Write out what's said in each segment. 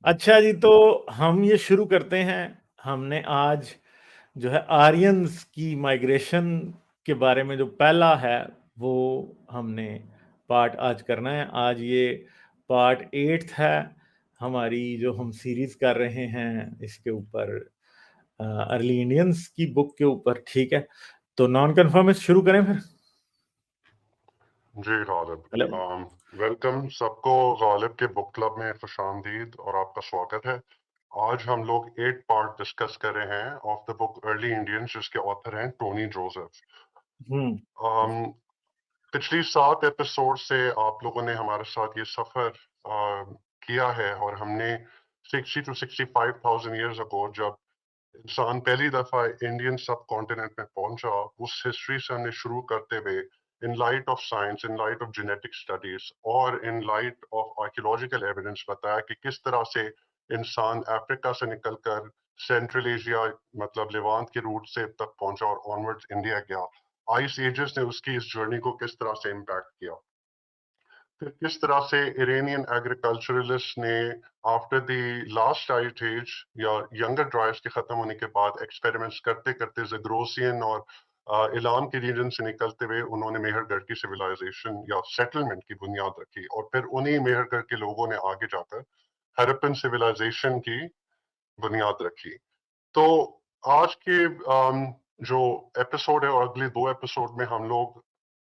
अच्छा जी, तो हम ये शुरू करते हैं। हमने आज जो है आर्यंस की माइग्रेशन के बारे में जो पहला है वो हमने पार्ट आज करना है। आज ये पार्ट 8 है हमारी, जो हम सीरीज कर रहे हैं इसके ऊपर, अर्ली इंडियंस की बुक के ऊपर। ठीक है, तो नॉन कन्फर्मिस्ट शुरू करें फिर। जी गालिब, हेलो। वेलकम सबको गालिब के बुक क्लब में खुशामदीद और आपका स्वागत है। आज हम लोग 8 पार्ट डिस्कस कर रहे हैं of the book early Indians, जिसके ऑथर हैं टोनी जोसेफ। हम्म। पिछली 7 एपिसोड से आप लोगों ने हमारे साथ ये सफर किया है और हमने 60 to 65,000 ईयर्स अगो, जब इंसान पहली दफा इंडियन सब कॉन्टिनेंट में पहुंचा, उस हिस्ट्री से हमने शुरू करते हुए in light of science, in light of genetic studies और in light of archaeological evidence बताया कि किस तरह से इंसान अफ्रीका से निकलकर सेंट्रल एशिया, मतलब लेवांत के रूट से तक पहुंचा और ऑनवर्ड्स इंडिया गया। आइस एजेस ने उसकी इस जर्नी को किस तरह से इम्पैक्ट किया। फिर किस तरह से इरानियन एग्रीकल्चरलिस्ट ने after the last ice age या यंगर ड्राइव्स के खत्म होने के बाद एक्सपेरिमेंट्स करते करते ज़ग्रोसियन और इलाम के रीजन से निकलते हुए उन्होंने मेहरगढ़ की सिविलाइजेशन या सेटलमेंट की बुनियाद रखी और फिर उन्हीं मेहरगढ़ के लोगों ने आगे जाकर हड़प्पन सिविलाइजेशन की बुनियाद रखी। तो आज के जो एपिसोड है और अगले 2 एपिसोड में हम लोग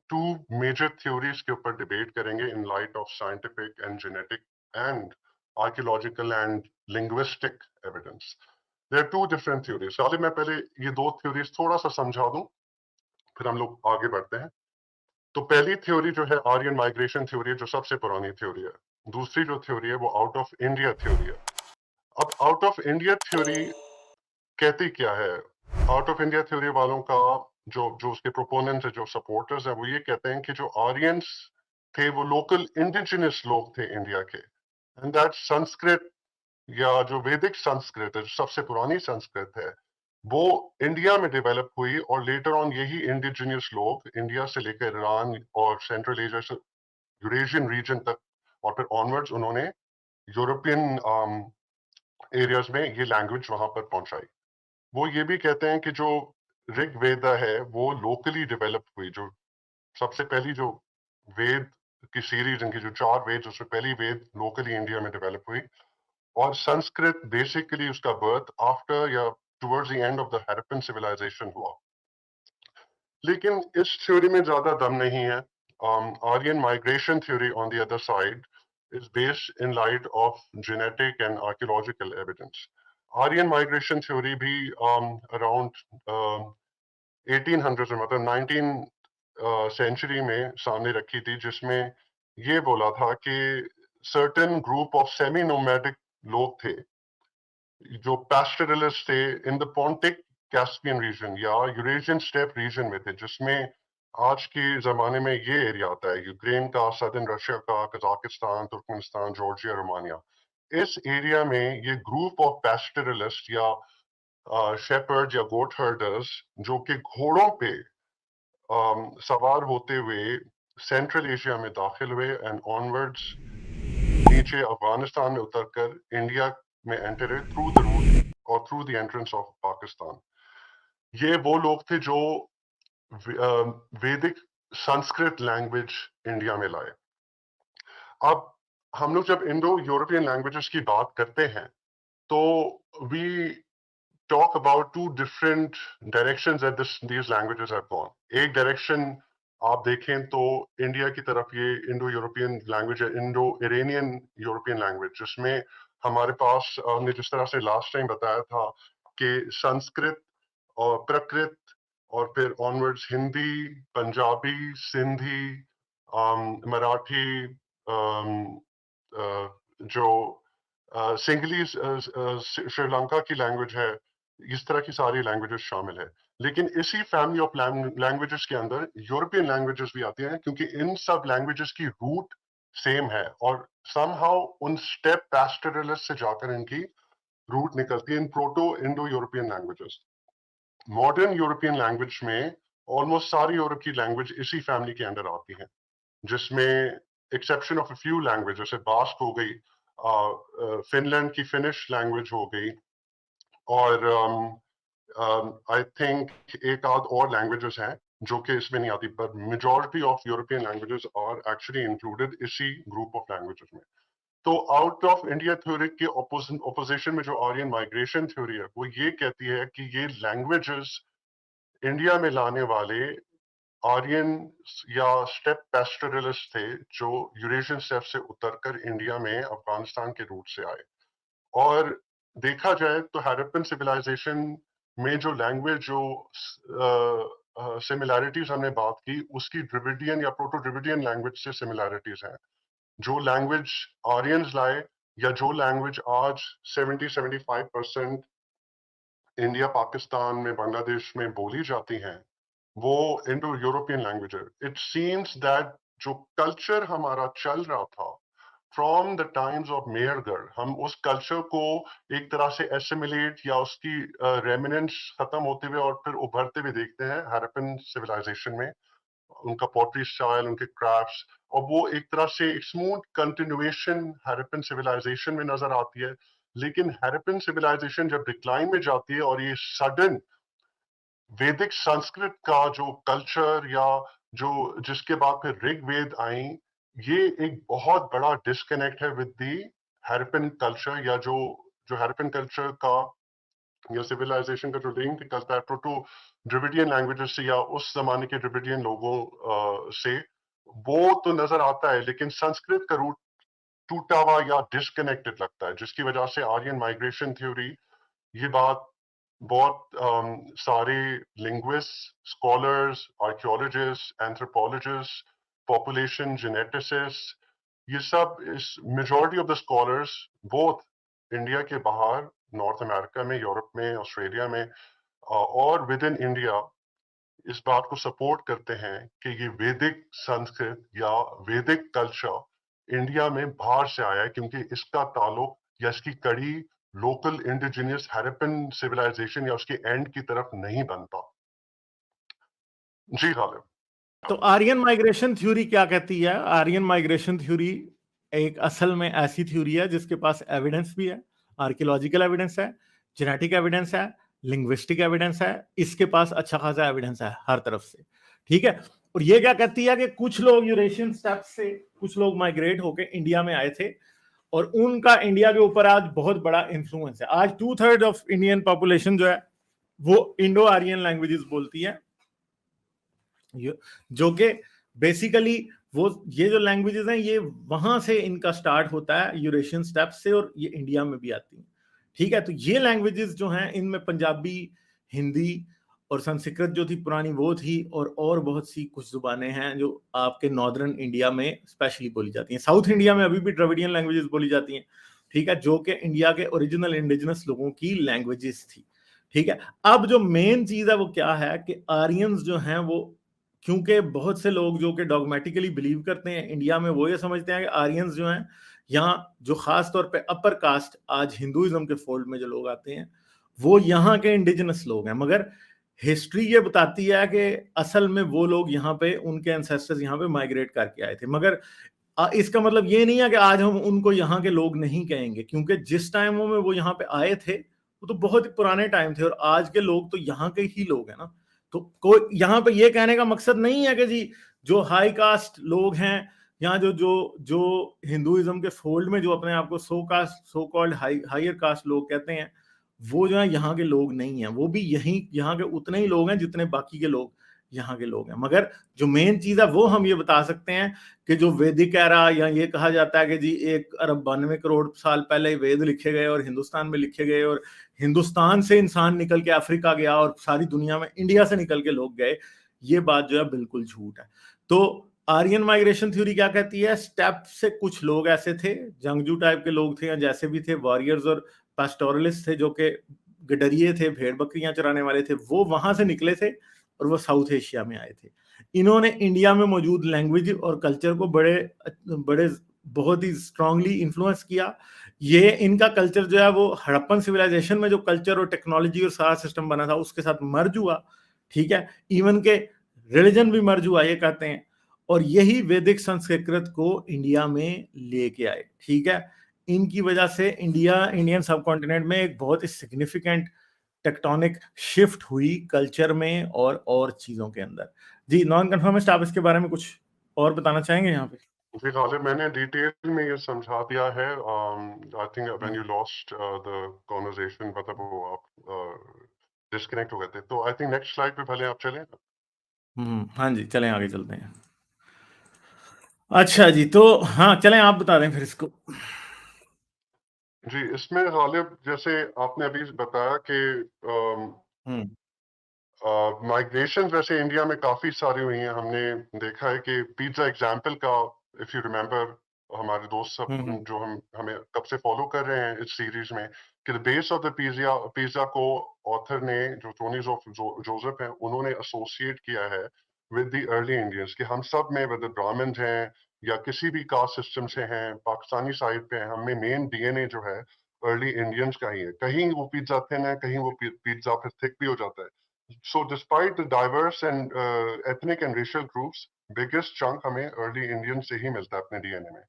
2 मेजर थ्योरीज के ऊपर डिबेट करेंगे in light of scientific and genetic and archaeological and linguistic evidence. There are 2 different theories. चलिए मैं पहले ये 2 थ्योरीज थोड़ा सा समझा दूं, फिर हम लोग आगे बढ़ते हैं। तो पहली थ्योरी जो है आर्यन माइग्रेशन थ्योरी, जो सबसे पुरानी थ्योरी है। दूसरी जो थ्योरी है वो आउट ऑफ इंडिया थ्योरी है। अब आउट ऑफ इंडिया थ्योरी कहती क्या है? आउट ऑफ इंडिया थ्योरी वालों का जो जो उसके प्रोपोनेंट्स है, जो सपोर्टर्स हैं, वो ये कहते हैं कि जो आर्यंस थे वो लोकल इंडिजिनस लोग थे इंडिया के, एंड दैट संस्कृत या जो वैदिक संस्कृत है, जो सबसे पुरानी संस्कृत है, वो इंडिया में डेवलप हुई और लेटर ऑन यही इंडिजिनियस लोग इंडिया से लेकर ईरान और सेंट्रल एशिया से यूरेशियन रीजन तक और फिर ऑनवर्ड्स उन्होंने यूरोपियन एरियाज में ये लैंग्वेज वहां पर पहुंचाई। वो ये भी कहते हैं कि जो ऋग वेदा है वो लोकली डेवलप हुई। जो सबसे पहली जो वेद की सीरीज, इनकी जो 4 वेद, उसमें पहली वेद लोकली इंडिया में डेवलप हुई और संस्कृत बेसिकली उसका बर्थ आफ्टर या towards the end of the Harappan civilization हुआ। लेकिन इस थ्योरी में ज्यादा दम नहीं है। Aryan migration theory on the other side is based in light of genetic and archaeological evidence. Aryan migration theory भी around 1800 में, मतलब 19 सेंचुरी में सामने रखी थी, जिसमें ये बोला था कि certain group of semi nomadic लोग थे जो पैस्टरलिस्ट थे in the Pontic Caspian region या यूरेशियन स्टेप रीजन में थे, जिसमें आज के जमाने में ये एरिया आता है यूक्रेन का, सदर्न रशिया का, कजाकिस्तान, तुर्कमेनिस्तान, जॉर्जिया, रोमानिया। इस एरिया में ये ग्रुप ऑफ पैस्टरलिस्ट या शेपर्ड या गोट हर्डर्स, जो कि घोड़ों पे सवार होते हुए सेंट्रल एशिया में दाखिल हुए एंड ऑनवर्ड्स नीचे अफगानिस्तान में उतरकर इंडिया में एंटर थ्रू द रूट और through the entrance of Pakistan. ये वो लोग थे जो वैदिक संस्कृत लैंग्वेज इंडिया में लाए। अब हम लोग जब इंडो यूरोपियन लैंग्वेजेस की बात करते हैं तो we talk about 2 different directions that these languages have gone. एक डायरेक्शन आप देखें तो इंडिया की तरफ ये इंडो यूरोपियन लैंग्वेज है, इंडो इरानियन यूरोपियन लैंग्वेज, जिसमें हमारे पास हमने जिस तरह से लास्ट टाइम बताया था कि संस्कृत और प्राकृत और फिर ऑनवर्ड्स हिंदी, पंजाबी, सिंधी, मराठी, जो सिंगली श्रीलंका की लैंग्वेज है, इस तरह की सारी लैंग्वेजेस शामिल है। लेकिन इसी फैमिली ऑफ लैंग्वेजेस के अंदर यूरोपियन लैंग्वेजेस भी आती हैं, क्योंकि इन सब लैंग्वेजेस की रूट सेम है और समहाउ उन स्टेप पैस्टरलिस्ट से जाकर इनकी रूट निकलती है in Proto Indo European languages. Modern European language में ऑलमोस्ट सारी यूरोप की लैंग्वेज इसी फैमिली के अंदर आती हैं, जिसमें exception of a few language, जैसे बास्क हो गई, फिनलैंड की फिनिश लैंग्वेज हो गई, और आई थिंक एक आध और लैंग्वेजेस हैं जो कि इसमें नहीं आती, पर majority of European languages are actually included इसी ग्रुप ऑफ लैंग्वेजेस में। तो आउट ऑफ इंडिया थ्योरी के ऑपोजिशन में जो आर्यन माइग्रेशन थ्योरी है वो ये कहती है कि ये लैंग्वेजेस इंडिया में लाने वाले आर्यन या स्टेप पैस्टोरलिस्ट थे जो यूरेशियन स्टेप से उतरकर इंडिया में अफगानिस्तान के रूट से आए। और देखा जाए तो हैरप्पन सिविलाइजेशन में जो लैंग्वेज जो सिमिलैरिटीज हमने बात की उसकी ड्रिविडियन या प्रोटो ड्रिविडियन लैंग्वेज से सिमिलैरिटीज हैं। जो लैंग्वेज आर्यंस लाए या जो लैंग्वेज आज 70-75% इंडिया, पाकिस्तान में, बांग्लादेश में बोली जाती हैं, वो इंडो यूरोपियन लैंग्वेज है। इट सीम्स दैट जो कल्चर हमारा चल रहा था from the times of Mehrgarh, हम उस कल्चर को एक तरह से एसिमिलेट या उसकी रेमिनेंस खत्म होते हुए और फिर उभरते हुए देखते हैं हैरप्पन सिविलाइजेशन में। उनका पॉटरी स्टाइल, उनके क्राफ्ट्स, और वो एक तरह से स्मूथ कंटिन्यूएशन हैरप्पन सिविलाइजेशन में नजर आती है। लेकिन हैरप्पन सिविलाइजेशन जब डिक्लाइन में जाती है और ये सडन वैदिक संस्कृत का जो कल्चर या जो जिसके बाद फिर ऋग्वेद आई, ये एक बहुत बड़ा डिस्कनेक्ट है विद दी हैरप्पन कल्चर, या जो जो हैरप्पन कल्चर का या सिविलाइजेशन का जो लिंक निकलता है प्रोटो ड्रिविडियन लैंग्वेजेस से या उस जमाने के ड्रिविडियन लोगों से, वो तो नजर आता है, लेकिन संस्कृत का रूट टूटा हुआ या डिस्कनेक्टेड लगता है, जिसकी वजह से आर्यन माइग्रेशन थ्योरी ये बात बहुत सारे linguist, scholars, archaeologist, anthropologist, population geneticist, ये सब इस majority of the scholars both India के बाहर, नॉर्थ अमेरिका में, यूरोप में, ऑस्ट्रेलिया में और विद इन इंडिया इस बात को सपोर्ट करते हैं कि ये वैदिक संस्कृत या वैदिक कल्चर इंडिया में बाहर से आया है, क्योंकि इसका ताल्लुक या इसकी कड़ी लोकल इंडिजिनियस हैरप्पन सिविलाइजेशन या उसके एंड की तरफ नहीं बनता। जी गालिब। तो आर्यन माइग्रेशन थ्योरी क्या कहती है? आर्यन माइग्रेशन थ्योरी एक असल में ऐसी थ्योरी है जिसके पास एविडेंस भी है, आर्कियोलॉजिकल एविडेंस है, जेनेटिक एविडेंस है, लिंग्विस्टिक एविडेंस है, इसके पास अच्छा खासा एविडेंस है हर तरफ से, ठीक है। और ये क्या कहती है कि कुछ लोग यूरेशियन स्टेप से कुछ लोग माइग्रेट होकर इंडिया में आए थे और उनका इंडिया के ऊपर आज बहुत बड़ा इंफ्लुएंस है। आज 2/3 ऑफ इंडियन पॉपुलेशन जो है वो इंडो आर्यन लैंग्वेजेस बोलती है, जो कि बेसिकली वो ये जो लैंग्वेजेस हैं ये वहां से इनका स्टार्ट होता है यूरेशियन स्टेप से, और ये इंडिया में भी आती हैं, ठीक है। तो ये लैंग्वेजेस जो हैं इनमें पंजाबी, हिंदी और संस्कृत जो थी पुरानी वो थी, और बहुत सी कुछ जुबानें हैं जो आपके नॉर्दर्न इंडिया में स्पेशली बोली जाती हैं। साउथ इंडिया में अभी भी द्रविडियन लैंग्वेजेस बोली जाती हैं, ठीक है, जो कि इंडिया के ओरिजिनल इंडिजिनस लोगों की लैंग्वेजेस थी, ठीक है। अब जो मेन चीज है वो क्या है कि आर्यंस जो हैं वो, क्योंकि बहुत से लोग जो कि डॉगमेटिकली बिलीव करते हैं इंडिया में, वो ये समझते हैं कि आर्यंस जो हैं यहाँ जो खास तौर पे अपर कास्ट आज हिंदुइज्म के फोल्ड में जो लोग आते हैं वो यहाँ के इंडिजिनस लोग हैं, मगर हिस्ट्री ये बताती है कि असल में वो लोग यहाँ पे उनके एंसेस्टर्स यहाँ पे माइग्रेट करके आए थे। मगर इसका मतलब ये नहीं है कि आज हम उनको यहाँ के लोग नहीं कहेंगे, क्योंकि जिस टाइम में वो यहाँ पे आए थे वो तो बहुत ही पुराने टाइम थे और आज के लोग तो यहाँ के ही लोग हैं ना। तो कोई यहाँ पे ये कहने का मकसद नहीं है कि जी जो हाई कास्ट लोग हैं यहाँ जो जो जो हिंदुइज्म के फोल्ड में जो अपने आप को सो कॉल्ड हायर कास्ट लोग कहते हैं, वो जो है यहाँ के लोग नहीं हैं, वो भी यहाँ के उतने ही लोग हैं जितने बाकी के लोग यहाँ के लोग हैं। मगर जो मेन चीज है वो हम ये बता सकते हैं कि जो वैदिक एरा, या ये कहा जाता है कि जी 1 अरब 92 करोड़ साल पहले वेद लिखे गए और हिंदुस्तान में लिखे गए और हिंदुस्तान से इंसान निकल के अफ्रीका गया और सारी दुनिया में इंडिया से निकल के लोग गए, ये बात जो है बिल्कुल झूठ है। तो आर्यन माइग्रेशन थ्योरी क्या कहती है? स्टेप से कुछ लोग ऐसे थे, जंगजू टाइप के लोग थे या जैसे भी थे, वॉरियर्स और पास्टोरलिस्ट थे, जो कि गडरिये थे, भेड़ बकरियां चराने वाले थे, वो वहां से निकले थे और वो साउथ एशिया में आए थे। इन्होंने इंडिया में मौजूद लैंग्वेज और कल्चर को बड़े बहुत ही स्ट्रांगली इन्फ्लुएंस किया। ये इनका कल्चर जो है वो हड़प्पन सिविलाइजेशन में जो कल्चर और टेक्नोलॉजी और सारा सिस्टम बना था उसके साथ मर्ज हुआ, ठीक है। इवन के रिलीजन भी मर्ज हुआ ये कहते हैं, और यही वैदिक संस्कृत को इंडिया में लेके आए, ठीक है। इनकी वजह से इंडियन सब कॉन्टिनेंट में एक बहुत ही सिग्निफिकेंट टेक्टोनिक शिफ्ट हुई कल्चर में और चीजों के अंदर। जी नॉन कन्फर्मिस्ट, आप इसके बारे में कुछ और बताना चाहेंगे यहाँ पे? जी गालिब, मैंने डिटेल में ये समझा दिया है। I think when you lost the conversation, मतलब वो आप डिस्कनेक्ट हो गए थे, तो आई थिंक नेक्स्ट स्लाइड पे पहले आप चलें। हाँ जी, चलें आगे चलते हैं। अच्छा जी, तो हाँ चलें, आप बता दें फिर इसको। जी, इसमें गालिब जैसे आपने अभी बताया कि माइग्रेशन वैसे इंडिया में काफी सारी हुई हैं। हमने देखा है कि पिज्जा एग्जाम्पल का, इफ यू रिमेम्बर, हमारे दोस्त सब जो हमें कब से फॉलो कर रहे हैं इस सीरीज में, कि the base of the pizza को ऑथर ने, जो टोनी जोसेफ हैं, उन्होंने एसोसिएट किया है विद द अर्ली इंडियंस, कि हम सब में, वेदर ब्राह्मण हैं या किसी भी कास्ट सिस्टम से हैं, पाकिस्तानी साइड पे हैं, हमें मेन डीएनए जो है अर्ली इंडियंस का ही है। कहीं वो पिज्जा थिन है, कहीं वो पिज्जा फिर थिक भी हो जाता है। So despite the diverse and ethnic and racial groups, biggest chunk हमें early Indian से ही मिलता है अपने डीएनए में।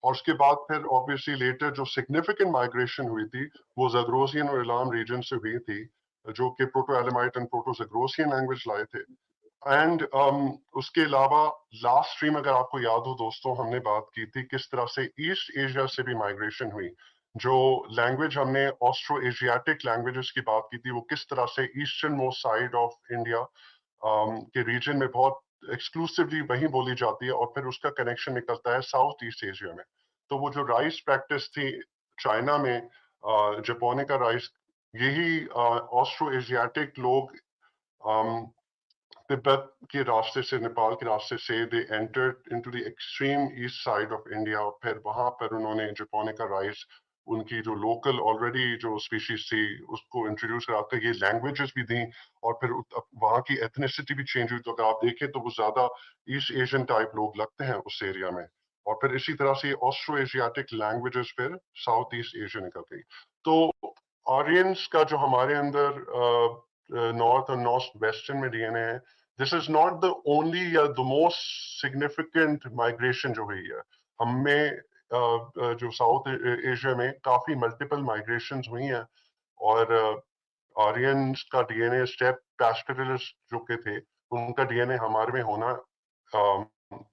और उसके बाद फिर obviously later जो significant migration हुई थी, वो Zagros और इलाम region से हुई थी, जो कि Proto-Elamite and Proto-Zagrosian language लाए थे। एंड उसके अलावा लास्ट स्ट्रीम अगर आपको याद हो दोस्तों, हमने बात की थी किस तरह से ईस्ट एशिया से भी माइग्रेशन हुई। जो लैंग्वेज हमने ऑस्ट्रो एशियाटिक लैंग्वेजेस की बात की थी, वो किस तरह से eastern most side of India के रीजन में बहुत एक्सक्लूसिवली वहीं बोली जाती है, और फिर उसका कनेक्शन निकलता है साउथ ईस्ट एशिया में। तो वो जो राइस प्रैक्टिस थी चाइना में, जापानिका राइस, यही ऑस्ट्रो एशियाटिक लोग तिब्बत के रास्ते से, नेपाल के रास्ते से, they entered into the extreme east side of India, और फिर वहां पर उन्होंने जापानिका राइस, उनकी जो लोकल ऑलरेडी जो स्पीशीज थी, उसको इंट्रोड्यूस करा कर ये लैंग्वेजेस भी दी, और फिर वहां की एथनिसिटी भी चेंज हुई। तो अगर आप देखें तो वो ज्यादा ईस्ट एशियन टाइप लोग लगते हैं उस एरिया में, और फिर इसी तरह से ऑस्ट्रो एशियाटिक लैंग्वेजेस फिर साउथ ईस्ट एशिया निकल गई। तो आर्यंस का जो हमारे अंदर नॉर्थ और नॉर्थ वेस्टर्न में डीएनए है, this is not the only या द मोस्ट सिग्निफिकेंट माइग्रेशन जो हुई है। हमें जो साउथ एशिया में काफी मल्टीपल माइग्रेशंस हुई हैं, और आर्यंस का डीएनए, स्टेप पैस्टोरलिस्ट जो के थे, उनका डीएनए हमारे में होना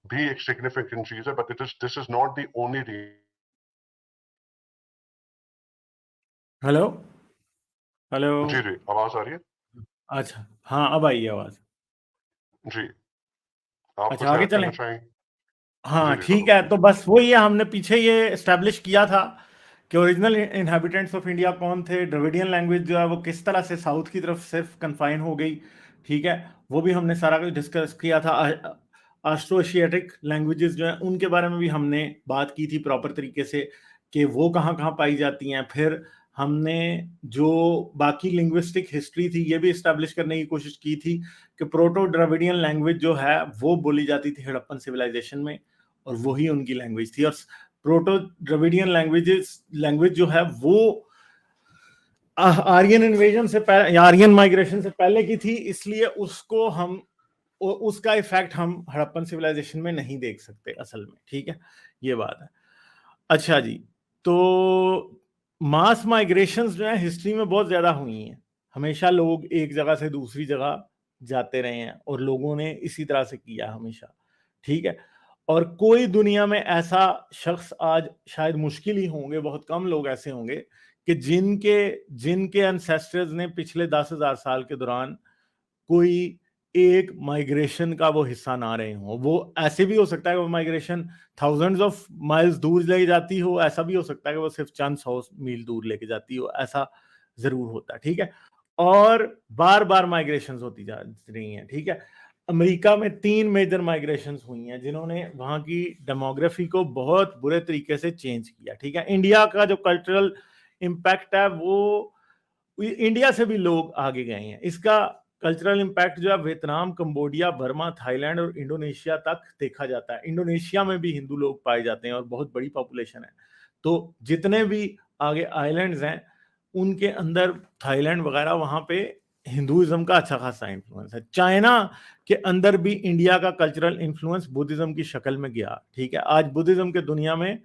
भी एक सिग्निफिकेंट चीज है, but this is not the only. Hello hello. जी जी, आवाज आ रही है? अच्छा हाँ, अब आई आवाज। जी, आप अच्छा कुछ आगे ऐड चलें। करना चाहेंगे? जी हाँ जी, ठीक जरूर। है, तो बस वही है, हमने पीछे ये एस्टेब्लिश किया था कि ओरिजिनल इनहेबिटेंट्स ऑफ इंडिया कौन थे, द्रविडियन लैंग्वेज जो है वो किस तरह से साउथ की तरफ सिर्फ कन्फाइन हो गई। ठीक है, वो भी हमने सारा कुछ डिस्कस किया था। ऑस्ट्रो एशियाटिक लैंग्वेजेस जो हैं उनके बारे में भी हमने बात की थी प्रॉपर तरीके से, कि वो कहाँ कहाँ पाई जाती हैं। फिर हमने जो बाकी लिंग्विस्टिक हिस्ट्री थी ये भी इस्टेब्लिश करने की कोशिश की थी कि प्रोटो द्रविडियन लैंग्वेज जो है वो बोली जाती थी हड़प्पन सिविलाइजेशन में, और वही उनकी लैंग्वेज थी। और प्रोटो द्रविडियन लैंग्वेज जो है वो आर्यन इन्वेजन से पहले या आर्यन माइग्रेशन से पहले की थी, इसलिए उसको हम उसका इफेक्ट हम हड़प्पन सिविलाइजेशन में नहीं देख सकते असल में। ठीक है, ये बात है। अच्छा जी, तो मास माइग्रेशंस जो है हिस्ट्री में बहुत ज्यादा हुई हैं। हमेशा लोग एक जगह से दूसरी जगह जाते रहे हैं और लोगों ने इसी तरह से किया हमेशा। ठीक है, और कोई दुनिया में ऐसा शख्स आज शायद मुश्किल ही होंगे, बहुत कम लोग ऐसे होंगे कि जिनके एंसेस्टर्स ने पिछले 10,000 साल के दौरान कोई एक माइग्रेशन का वो हिस्सा ना रहे हों। वो ऐसे भी हो सकता है कि वो माइग्रेशन थाउजेंड्स ऑफ माइल्स दूर ले जाती हो, ऐसा भी हो सकता है कि वो सिर्फ चंद 100 मील दूर लेके जाती हो, ऐसा जरूर होता है। ठीक है, और बार बार माइग्रेशन होती जा रही हैं। ठीक है, अमेरिका में 3 मेजर माइग्रेशन हुई हैं जिन्होंने वहां की डेमोग्राफी को बहुत बुरे तरीके से चेंज किया। ठीक है, इंडिया का जो कल्चरल इम्पैक्ट है वो इंडिया से भी लोग आगे गए हैं। इसका कल्चरल इम्पैक्ट जो है वियतनाम, कंबोडिया, बर्मा, थाईलैंड और इंडोनेशिया तक देखा जाता है। इंडोनेशिया में भी हिंदू लोग पाए जाते हैं और बहुत बड़ी पॉपुलेशन है। तो जितने भी आगे आइलैंड्स हैं उनके अंदर, थाईलैंड वगैरह, वहां पे हिंदुइज्म का अच्छा खासा इन्फ्लुएंस है। चाइना के अंदर भी इंडिया का कल्चरल इन्फ्लुएंस बुद्धिज्म की शक्ल में गया। ठीक है, आज बुद्धिज्म के दुनिया में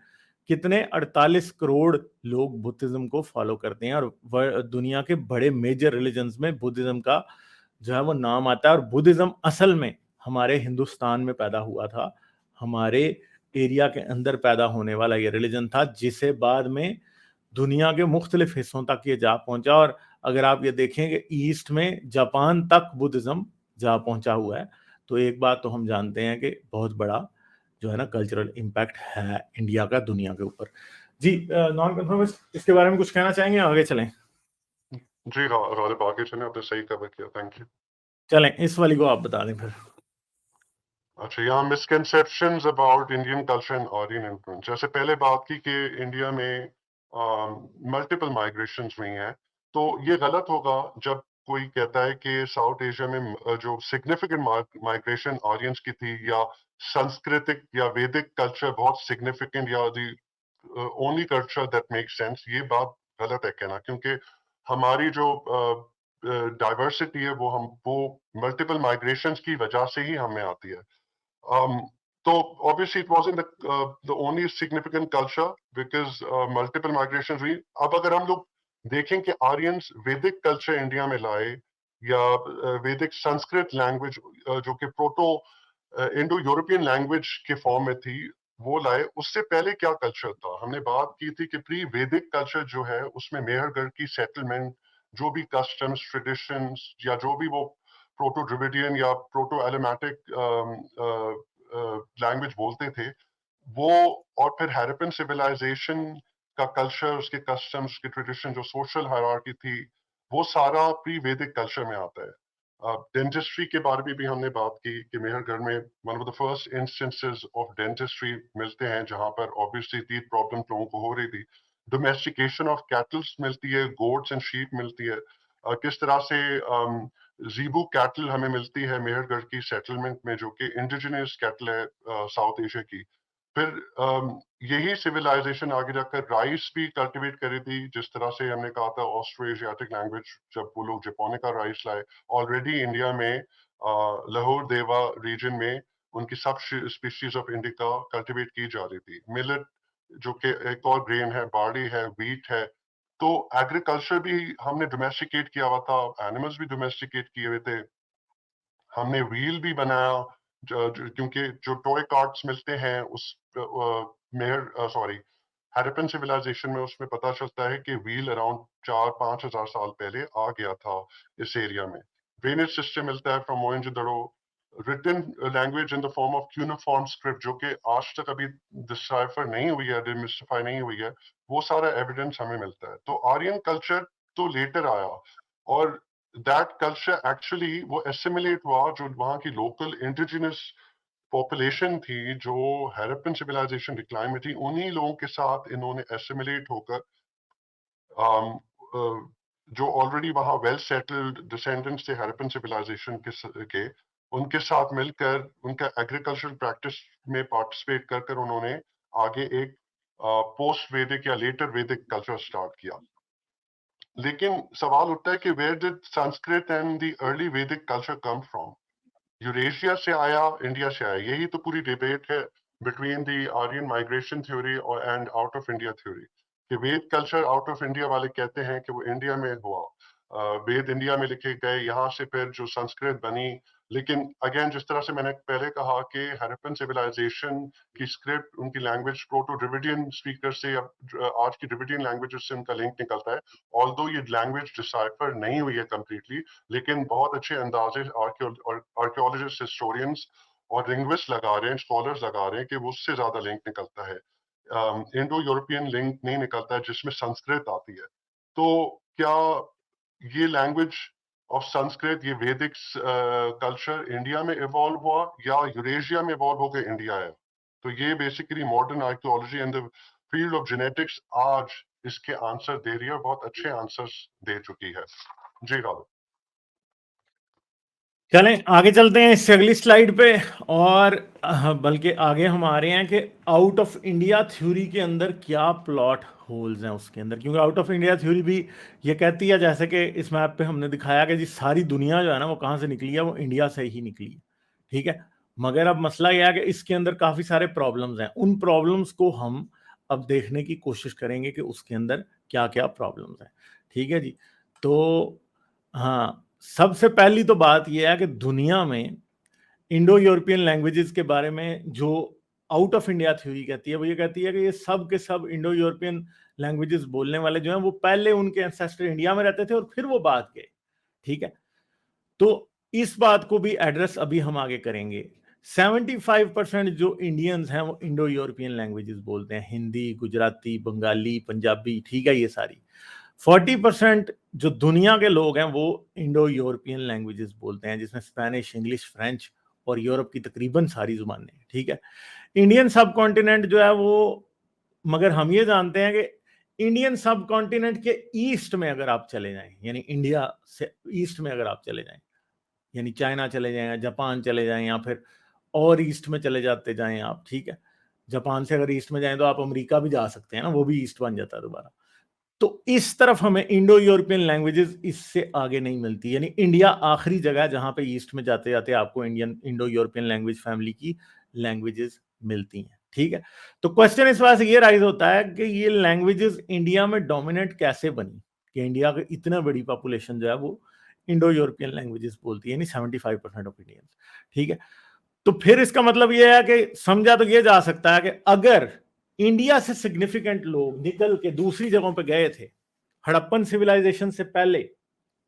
कितने 48 करोड़ लोग बुद्धिज्म को फॉलो करते हैं, और दुनिया के बड़े मेजर रिलीजन्स में बुद्धिज्म का जो है वो नाम आता है। और बुद्धिज्म असल में हमारे हिंदुस्तान में पैदा हुआ था, हमारे एरिया के अंदर पैदा होने वाला ये रिलीजन था, जिसे बाद में दुनिया के मुख्तलिफ हिस्सों तक ये जा पहुंचा। और अगर आप ये देखें कि ईस्ट में जापान तक बुद्धिज्म जा पहुंचा हुआ है, तो एक बात तो हम जानते हैं कि बहुत बड़ा जो है ना कल्चरल इम्पैक्ट है इंडिया का दुनिया के ऊपर। जी, नॉन कन्फर्मिस्ट इसके बारे में कुछ कहना चाहेंगे, आगे चलें? जी गालिब, आगे चलें, आपने सही कवर किया, थैंक यू। चलें, इस वाली को आप बता दें फिर। अच्छा, यहाँ misconceptions about Indian culture and Aryan influence. जैसे पहले बात की कि इंडिया में मल्टीपल माइग्रेशंस हुई हैं, तो ये गलत होगा जब कोई कहता है कि साउथ एशिया में जो सिग्निफिकेंट माइग्रेशन आर्यंस की थी, या सांस्कृतिक या वैदिक कल्चर बहुत सिग्निफिकेंट, या the only culture that makes sense. ये बात गलत है कहना, क्योंकि हमारी जो डाइवर्सिटी है वो मल्टीपल माइग्रेशंस की वजह से ही हमें आती है। So obviously it wasn't the only significant culture because multiple migrations हुई। अब अगर हम लोग देखें कि आर्यंस वैदिक कल्चर इंडिया में लाए, या वैदिक संस्कृत लैंग्वेज जो कि प्रोटो इंडो यूरोपियन लैंग्वेज के फॉर्म में थी, वो लाए, उससे पहले क्या कल्चर था? हमने बात की थी कि प्री वैदिक कल्चर जो है उसमें मेहरगढ़ की सेटलमेंट, जो भी कस्टम्स ट्रेडिशंस, या जो भी वो प्रोटो ड्रिविडियन या प्रोटो एलोमेटिक लैंग्वेज बोलते थे, वो, और फिर हैरपन सिविलाइजेशन का कल्चर, उसके कस्टम्स, उसकी ट्रेडिशन, जो सोशल हायरार्की थी, वो सारा प्री वैदिक कल्चर में आता है। डेंटिस्ट्री के बारे में भी हमने बात की कि मेहरगढ़ में one of the first instances of dentistry मिलते हैं, जहां पर ऑब्वियसली टीथ प्रॉब्लम लोगों को हो रही थी। डोमेस्टिकेशन ऑफ कैटल्स मिलती है, गोट्स एंड शीप मिलती है। किस तरह से जीबू कैटल हमें मिलती है मेहरगढ़ की सेटलमेंट में, जो कि इंडिजिनियस कैटल है साउथ एशिया की। फिर यही सिविलाइजेशन आगे जाकर राइस भी कल्टीवेट करी थी, जिस तरह से हमने कहा था ऑस्ट्रो एशियाटिक लैंग्वेज, जब वो लोग जापानिका राइस लाए। ऑलरेडी इंडिया में लाहौर देवा रीजन में उनकी सब स्पीशीज ऑफ इंडिका कल्टीवेट की जा रही थी। मिलेट जो कि एक और ग्रेन है, बार्ली है, व्हीट है। तो एग्रीकल्चर भी हमने डोमेस्टिकेट किया हुआ था, एनिमल्स भी डोमेस्टिकेट किए हुए थे। हमने व्हील भी बनाया, क्योंकि जो टॉय कार्ट्स मिलते हैं उस हैरपन सिविलाइजेशन में, उसमें पता चलता है कि व्हील अराउंड 4-5 हजार साल पहले आ गया था इस एरिया में। ड्रेनेज सिस्टम मिलता है from Mohenjodaro. Written language in the form of cuneiform script, जो कि आज तक अभी डिसाइफर नहीं हुई है, डिमिस्टिफाई नहीं हुई है, वो सारा एविडेंस हमें मिलता है। तो आर्यन कल्चर तो लेटर आया, और दैट कल्चर एक्चुअली वो एसिमिलेट हुआ, जो वहाँ की लोकल इंडिजिनस पॉपुलेशन थी, जो हैरपन सिविलाइजेशन डिक्लाइन में थी, उन्हीं लोगों के साथ इन्होंने एसिमिलेट होकर जो ऑलरेडी वहाँ वेल सेटल्ड डिसेंडेंट्स थे हैरपन सिविलाइजेशन के, उनके साथ मिलकर उनका एग्रीकल्चरल प्रैक्टिस में पार्टिसिपेट कर कर उन्होंने आगे एक पोस्ट वैदिक या लेटर वैदिक कल्चर स्टार्ट किया। लेकिन सवाल उठता है कि where did Sanskrit and the early Vedic culture come from? Eurasia से आया, इंडिया से आया? यही तो पूरी डिबेट है between the Aryan migration theory और and out of India theory, कि Veda culture out of India वाले कहते हैं कि वो इंडिया में हुआ, वेद इंडिया में लिखे गए, यहाँ से फिर जो संस्कृत बनी। लेकिन अगेन, जिस तरह से मैंने पहले कहा कि हैरपन सिविलाइजेशन की स्क्रिप्ट, उनकी लैंग्वेज प्रोटो ड्रिविडियन स्पीकर से, आज की ड्रिविडियन लैंग्वेज से उनका लिंक निकलता है। ऑल्दो ये लैंग्वेज डिसाइफर नहीं हुई है कंप्लीटली, लेकिन बहुत अच्छे अंदाजे आर्कियोलॉजिस्ट, हिस्टोरियंस और लिंग्विस्ट लगा रहे हैं, स्कॉलर्स लगा रहे हैं कि वो उससे ज्यादा लिंक निकलता है। इंडो यूरोपियन लिंक नहीं निकलता है जिसमें संस्कृत आती है। तो क्या ये लैंग्वेज ऑफ संस्कृत, ये वैदिक कल्चर इंडिया में इवॉल्व हुआ, या यूरेशिया में इवॉल्व होकर इंडिया आया? तो ये basically modern archaeology and the field of genetics आज इसके आंसर दे रही है, बहुत अच्छे आंसर्स दे चुकी है। जी राहुल। चलें आगे चलते हैं इससे अगली स्लाइड पे, और बल्कि आगे हम आ रहे हैं कि आउट ऑफ इंडिया थ्योरी के अंदर क्या प्लॉट होल्स हैं उसके अंदर। क्योंकि आउट ऑफ इंडिया थ्योरी भी ये कहती है, जैसे कि इस मैप पे हमने दिखाया कि जी सारी दुनिया जो है ना वो कहाँ से निकली है, वो इंडिया से ही निकली है, ठीक है। मगर अब मसला यह है कि इसके अंदर काफ़ी सारे प्रॉब्लम्स हैं। उन प्रॉब्लम्स को हम अब देखने की कोशिश करेंगे कि उसके अंदर क्या क्या प्रॉब्लम्स हैं। ठीक है जी। तो हाँ, सबसे पहली तो बात यह है कि दुनिया में इंडो यूरोपियन लैंग्वेजेस के बारे में जो आउट ऑफ इंडिया थ्योरी कहती है, वो ये कहती है कि ये सब के सब इंडो यूरोपियन लैंग्वेजेस बोलने वाले जो हैं वो पहले उनके एंसेस्टर इंडिया में रहते थे और फिर वो बाद गए। ठीक है, तो इस बात को भी एड्रेस अभी हम आगे करेंगे। 75% जो इंडियंस हैं वो इंडो यूरोपियन लैंग्वेजेस बोलते हैं, हिंदी, गुजराती, बंगाली, पंजाबी, ठीक है, ये सारी। 40% जो दुनिया के लोग हैं वो इंडो यूरोपियन लैंग्वेजेस बोलते हैं, जिसमें स्पेनिश, इंग्लिश, फ्रेंच और यूरोप की तकरीबन सारी जुबानें। ठीक है, इंडियन सब कॉन्टिनेंट जो है वो, मगर हम ये जानते हैं कि इंडियन सब कॉन्टिनेंट के ईस्ट में अगर आप चले जाएं, यानी इंडिया से ईस्ट में अगर आप चले जाएं, यानी चाइना चले जाएं, जापान चले जाएं, या फिर और ईस्ट में चले जाते जाएं आप। ठीक है, जापान से अगर ईस्ट में जाएं तो आप अमेरिका भी जा सकते हैं ना, वो भी ईस्ट बन जाता है दोबारा। तो इस तरफ हमें इंडो यूरोपियन लैंग्वेजेस इससे आगे नहीं मिलती, यानी इंडिया आखिरी जगह जहां पे ईस्ट में जाते जाते आपको इंडो यूरोपियन लैंग्वेज फैमिली की लैंग्वेजेस मिलती हैं। ठीक है, तो क्वेश्चन इस वजह से ये राइज होता है कि ये लैंग्वेजेस इंडिया में डोमिनेट कैसे बनी, कि इंडिया की इतना बड़ी पॉपुलेशन जो है वो इंडो यूरोपियन लैंग्वेजेस बोलती है, यानी 75% ऑफ इंडियंस। ठीक है, तो फिर इसका मतलब यह है कि समझा तो यह जा सकता है कि अगर इंडिया से सिग्निफिकेंट लोग निकल के दूसरी जगहों पे गए थे हड़प्पन सिविलाइजेशन से पहले,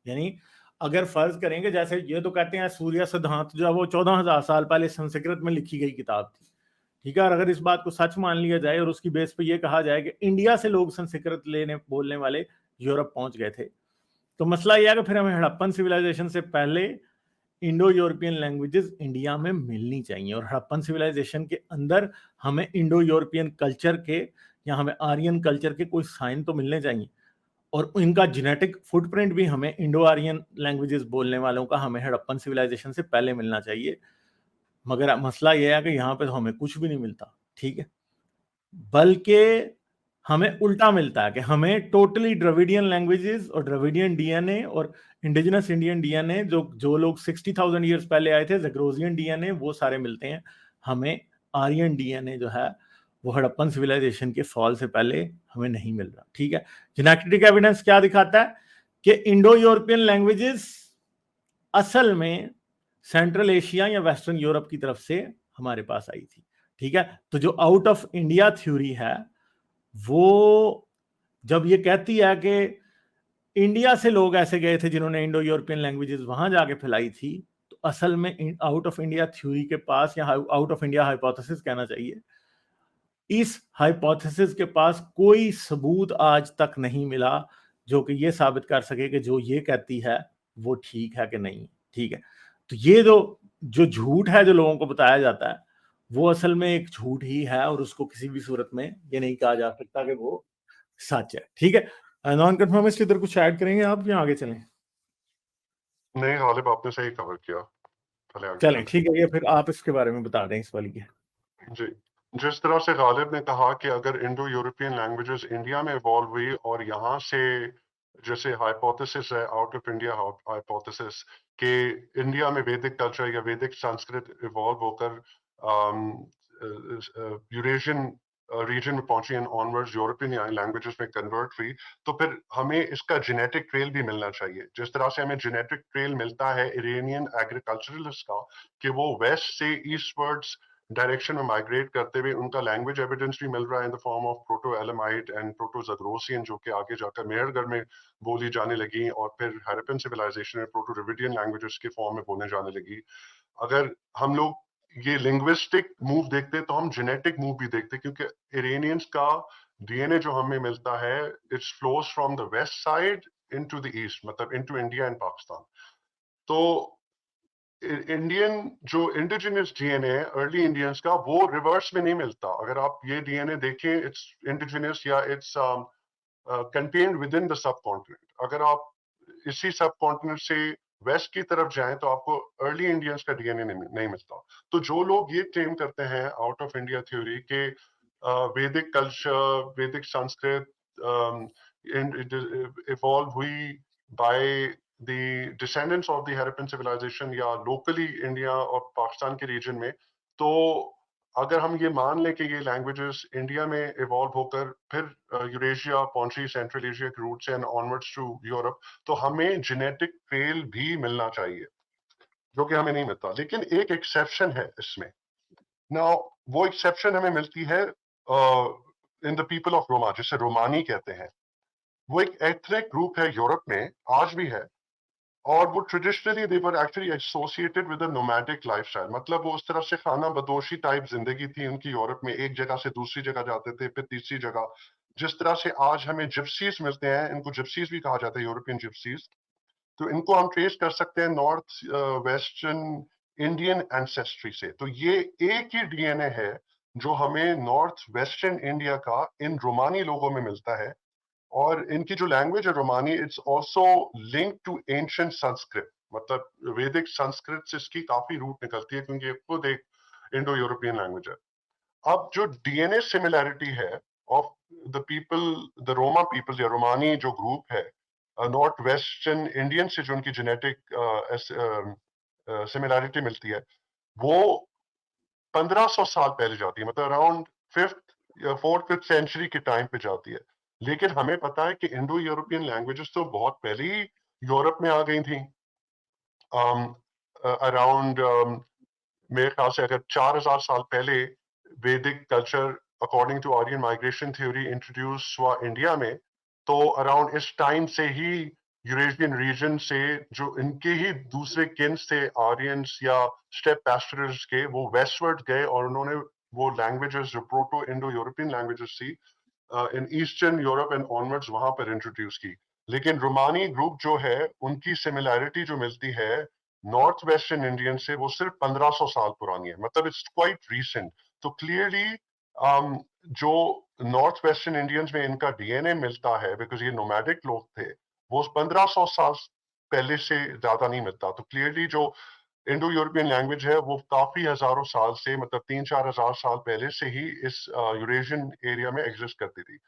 यानी अगर फर्ज करेंगे, जैसे ये तो कहते हैं सूर्य सिद्धांत जो है वो 14,000 साल पहले संस्कृत में लिखी गई किताब थी। ठीक है, और अगर इस बात को सच मान लिया जाए और उसकी बेस पे ये कहा जाए कि इंडिया से लोग संस्कृत लेने बोलने वाले यूरोप पहुंच गए थे, तो मसला यह है कि फिर हमें हड़प्पन सिविलाइजेशन से पहले इंडो यूरोपियन लैंग्वेजेस इंडिया में मिलनी चाहिए, और हड़प्पन सिविलाइजेशन के अंदर हमें इंडो यूरोपियन कल्चर के या हमें आर्यन कल्चर के कोई साइन तो मिलने चाहिए, और इनका जेनेटिक फुटप्रिंट भी हमें इंडो आर्यन लैंग्वेजेस बोलने वालों का हमें हड़प्पन सिविलाइजेशन से पहले मिलना चाहिए। मगर मसला यह है कि यहाँ पे तो हमें कुछ भी नहीं मिलता। ठीक है, बल्कि हमें उल्टा मिलता है कि हमें टोटली द्रविडियन लैंग्वेजेस और द्रविडियन डीएनए और इंडिजिनस इंडियन डीएनए, जो जो लोग 60,000 ईयर्स पहले आए थे, जैग्रोसियन डीएनए, वो सारे मिलते हैं। हमें आर्यन डीएनए जो है वो हड़प्पन सिविलाइजेशन के फॉल से पहले हमें नहीं मिल रहा। ठीक है, जेनेटिक एविडेंस क्या दिखाता है कि इंडो यूरोपियन लैंग्वेजेस असल में सेंट्रल एशिया या वेस्टर्न यूरोप की तरफ से हमारे पास आई थी। ठीक है, तो जो आउट ऑफ इंडिया थ्योरी है वो जब ये कहती है कि इंडिया से लोग ऐसे गए थे जिन्होंने इंडो यूरोपियन लैंग्वेजेस वहां जाके फैलाई थी, तो असल में आउट ऑफ इंडिया थ्योरी के पास, या आउट ऑफ इंडिया हाइपोथेसिस कहना चाहिए, इस हाइपोथेसिस के पास कोई सबूत आज तक नहीं मिला जो कि ये साबित कर सके कि जो ये कहती है वो ठीक है कि नहीं। ठीक है, तो ये जो जो झूठ है जो लोगों को बताया जाता है वो असल में एक झूठ ही है, और उसको किसी भी सूरत में ये नहीं कहा जा सकता कि वो सच है। ठीक है, नॉन कन्फर्मिस्ट इधर कुछ ऐड करेंगे आप या आगे चलें? नहीं गालिब, आपने सही कवर किया। चले आगे चलें, चलते ठीक है, ये फिर आप इसके बारे में बता दें इस वाली के। हैं। जी, जिस तरह से गालिब ने कहा कि अगर इंडो यूरोपियन लैंग्वेजेस इंडिया में इवॉल्व हुई और यहाँ से, जैसे हाइपोथेसिस है आउट ऑफ इंडिया हाइपोथेसिस, कि इंडिया में वैदिक कल्चर या वैदिक संस्कृत इवॉल्व होकर यूरेशियन रीजन में पहुंची एंड ऑनवर्ड्स यूरोपियन लैंग्वेजेस में कन्वर्ट हुई, तो फिर हमें इसका जेनेटिक ट्रेल भी मिलना चाहिए। जिस तरह से हमें जेनेटिक ट्रेल मिलता है इरेनियन एग्रीकल्चरलिस्ट का, कि वो वेस्ट से ईस्टवर्ड्स डायरेक्शन में माइग्रेट करते हुए उनका लैंग्वेज एविडेंस भी मिल रहा है in the form of Proto Elamite and Proto Zagrosian, जो कि आगे जाकर मेहरगढ़ में बोली जाने लगी और फिर हड़प्पन सिविलाइजेशन में प्रोटो ड्रविडियन लैंग्वेजेस के फॉर्म में बोलने जाने लगी। अगर हम लोग ये लिंग्विस्टिक मूव देखते तो हम जेनेटिक मूव भी देखते, क्योंकि इरेनियंस का डीएनए जो हमें मिलता है it's flows from the west side into the east, मतलब इनटू इंडिया एंड पाकिस्तान। तो इंडियन जो इंडिजिनस डीएनए है अर्ली इंडियंस का, वो रिवर्स में नहीं मिलता। अगर आप ये डीएनए देखें, इट्स इंडिजिनस या it's contained with in the sub continent. अगर आप इसी सब कॉन्टिनेंट से वेस्ट की तरफ जाएं तो आपको अर्ली इंडियंस का डीएनए नहीं मिलता। तो जो लोग ये क्लेम करते हैं आउट ऑफ इंडिया थ्योरी के वैदिक कल्चर, वैदिक संस्कृत इवॉल्व हुई by the descendants of the Harappan civilization या locally इंडिया और पाकिस्तान के रीजन में, तो अगर हम ये मान लें कि ये लैंग्वेजेस इंडिया में इवॉल्व होकर फिर यूरेशिया पहुंची, सेंट्रल एशिया के रूट से एंड ऑनवर्ड्स टू यूरोप, तो हमें जेनेटिक ट्रेल भी मिलना चाहिए, जो कि हमें नहीं मिलता। लेकिन एक एक्सेप्शन है इसमें। नाउ वो एक्सेप्शन हमें मिलती है in the people of Roma, जिसे रोमानी कहते हैं। वो एक एथनिक ग्रुप है यूरोप में, आज भी है, और वो traditionally they were actually associated with a nomadic lifestyle. मतलब वो उस तरह से खाना बदोशी टाइप जिंदगी थी उनकी यूरोप में, एक जगह से दूसरी जगह जाते थे, फिर तीसरी जगह। जिस तरह से आज हमें जिप्सीज मिलते हैं, इनको जिप्सीज भी कहा जाता है, यूरोपियन जिप्सीज। तो इनको हम ट्रेस कर सकते हैं नॉर्थ वेस्टर्न इंडियन एंसेस्ट्री से। तो ये एक ही डीएनए है जो हमें नॉर्थ वेस्टर्न इंडिया का इन रोमानी लोगों में मिलता है। और इनकी जो लैंग्वेज है Romani, it's also link to ancient Sanskrit. मतलब वैदिक संस्कृत से इसकी काफी रूट निकलती है, क्योंकि ये खुद एक इंडो यूरोपियन लैंग्वेज है। अब जो डीएनए सिमिलैरिटी है of the people, the Roma people या रोमानी जो ग्रुप है, नॉर्थ वेस्टर्न इंडियन से जो उनकी जेनेटिक सिमिलैरिटी मिलती है, वो 1500 साल पहले जाती है। मतलब अराउंड 4th-5th सेंचुरी के टाइम पे जाती है। लेकिन हमें पता है कि इंडो यूरोपियन लैंग्वेजेस तो बहुत पहले ही यूरोप में आ गई थी। अराउंड मेरे ख्याल से अगर 4000 साल पहले Vedic culture according to Aryan migration theory introduce हुआ इंडिया में, तो अराउंड इस टाइम से ही यूरेशियन रीजन से जो इनके ही दूसरे किन्स थे, आर्यंस या स्टेप पैस्टरल्स के, वो वेस्टवर्ड गए और उन्होंने वो लैंग्वेजेस जो प्रोटो इंडो यूरोपियन लैंग्वेजेस थी in eastern Europe and onwards वहां पर इंट्रोड्यूस की। लेकिन रोमानी ग्रुप जो है, उनकी सिमिलैरिटी जो मिलती है नॉर्थ वेस्टर्न इंडियन से, वो सिर्फ 1500 साल पुरानी है। मतलब इट्स क्वाइट रीसेंट। तो क्लियरली जो नॉर्थ वेस्टर्न इंडियंस में इनका डीएनए मिलता है, बिकॉज ये नोमैडिक लोग थे, वो 1500 साल पहले से ज्यादा नहीं मिलता। तो क्लियरली जो इंडो यूरोपियन लैंग्वेज है, वो काफी हजारों साल से, मतलब 3-4 हजार साल पहले से ही इस यूरेशियन एरिया में एग्जिस्ट करती थी।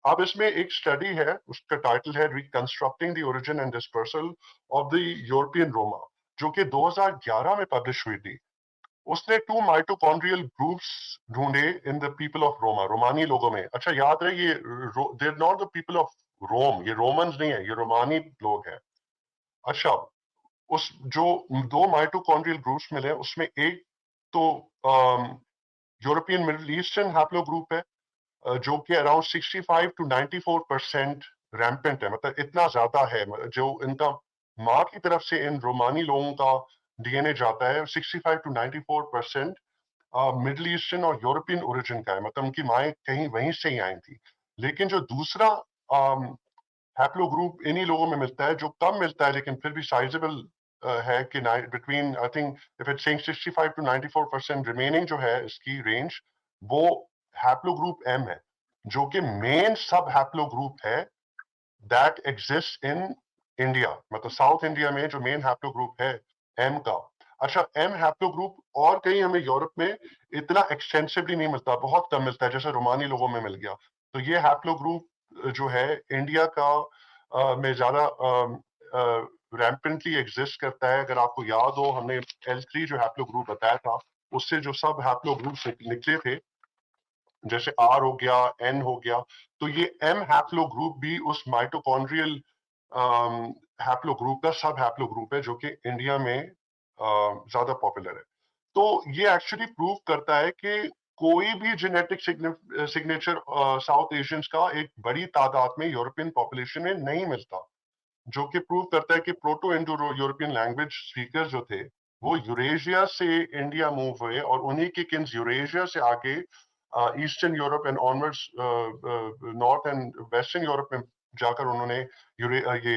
अब इसमें एक स्टडी है, उसका टाइटल है reconstructing the origin and dispersal of the European Roma, जो कि 2011 में पब्लिश हुई थी। उसने 2 माइटोकॉन्ड्रियल ग्रुप्स ढूंढे in the people of Roma, Romani लोगों में। अच्छा याद रहे, ये they are not the people of Rome, ये रोमन्स नहीं है, ये रोमानी लोग हैं। अच्छा, उस जो 2 माइटोकॉन्ड्रियल ग्रुप्स मिले, उसमें एक तो European middle eastern haplo group है, जो कि अराउंड 65 to 94% रैम्पेंट है। मतलब इतना ज्यादा है, जो इनका माँ की तरफ से इन रोमानी लोगों का डीएनए जाता है, 65 to 94% मिडिल ईस्टर्न और यूरोपियन ओरिजिन का है। मतलब उनकी माएँ कहीं वहीं से ही आई थी। लेकिन जो दूसरा हैप्लो ग्रुप इन्हीं लोगों में मिलता है, जो कम मिलता है लेकिन फिर भी साइजेबल है, कि between I think if it's saying 65 to 94% remaining जो है इसकी रेंज, वो हैप्लो ग्रुप एम है, जो कि मेन सब हैप्लो ग्रुप है दैट एग्जिस्ट इन इंडिया। मतलब साउथ इंडिया में जो मेन हैप्लो ग्रुप है एम का। अच्छा, एम हैप्लो ग्रुप और कहीं हमें यूरोप में इतना एक्सटेंसिवली नहीं मिलता, बहुत कम मिलता है, जैसे रोमानी लोगों में मिल गया। तो ये हैप्लो ग्रुप जो है इंडिया का में ज्यादा रैम्पेंटली एग्जिस्ट करता है। अगर आपको याद हो, हमने L3 जो हैप्लो ग्रुप बताया था, उससे जो सब हैप्लो ग्रुप निकले थे, जैसे R हो गया, N हो गया, तो ये M हैप्लो ग्रुप भी उस माइटोकॉन्ड्रियल हैप्लो ग्रुप का सब हैप्लो ग्रुप है, जो कि इंडिया में ज्यादा पॉपुलर है। तो ये एक्चुअली प्रूव करता है कि कोई भी जेनेटिक सिग्नेचर साउथ एशियंस का एक बड़ी तादाद में यूरोपियन पॉपुलेशन में नहीं मिलता, जो कि प्रूव करता है कि proto Indo European language speaker जो थे, वो यूरेशिया से इंडिया मूव हुए, और उन्हीं के किन्स यूरेशिया से आके eastern Europe and onwards north and western Europe में जाकर उन्होंने ये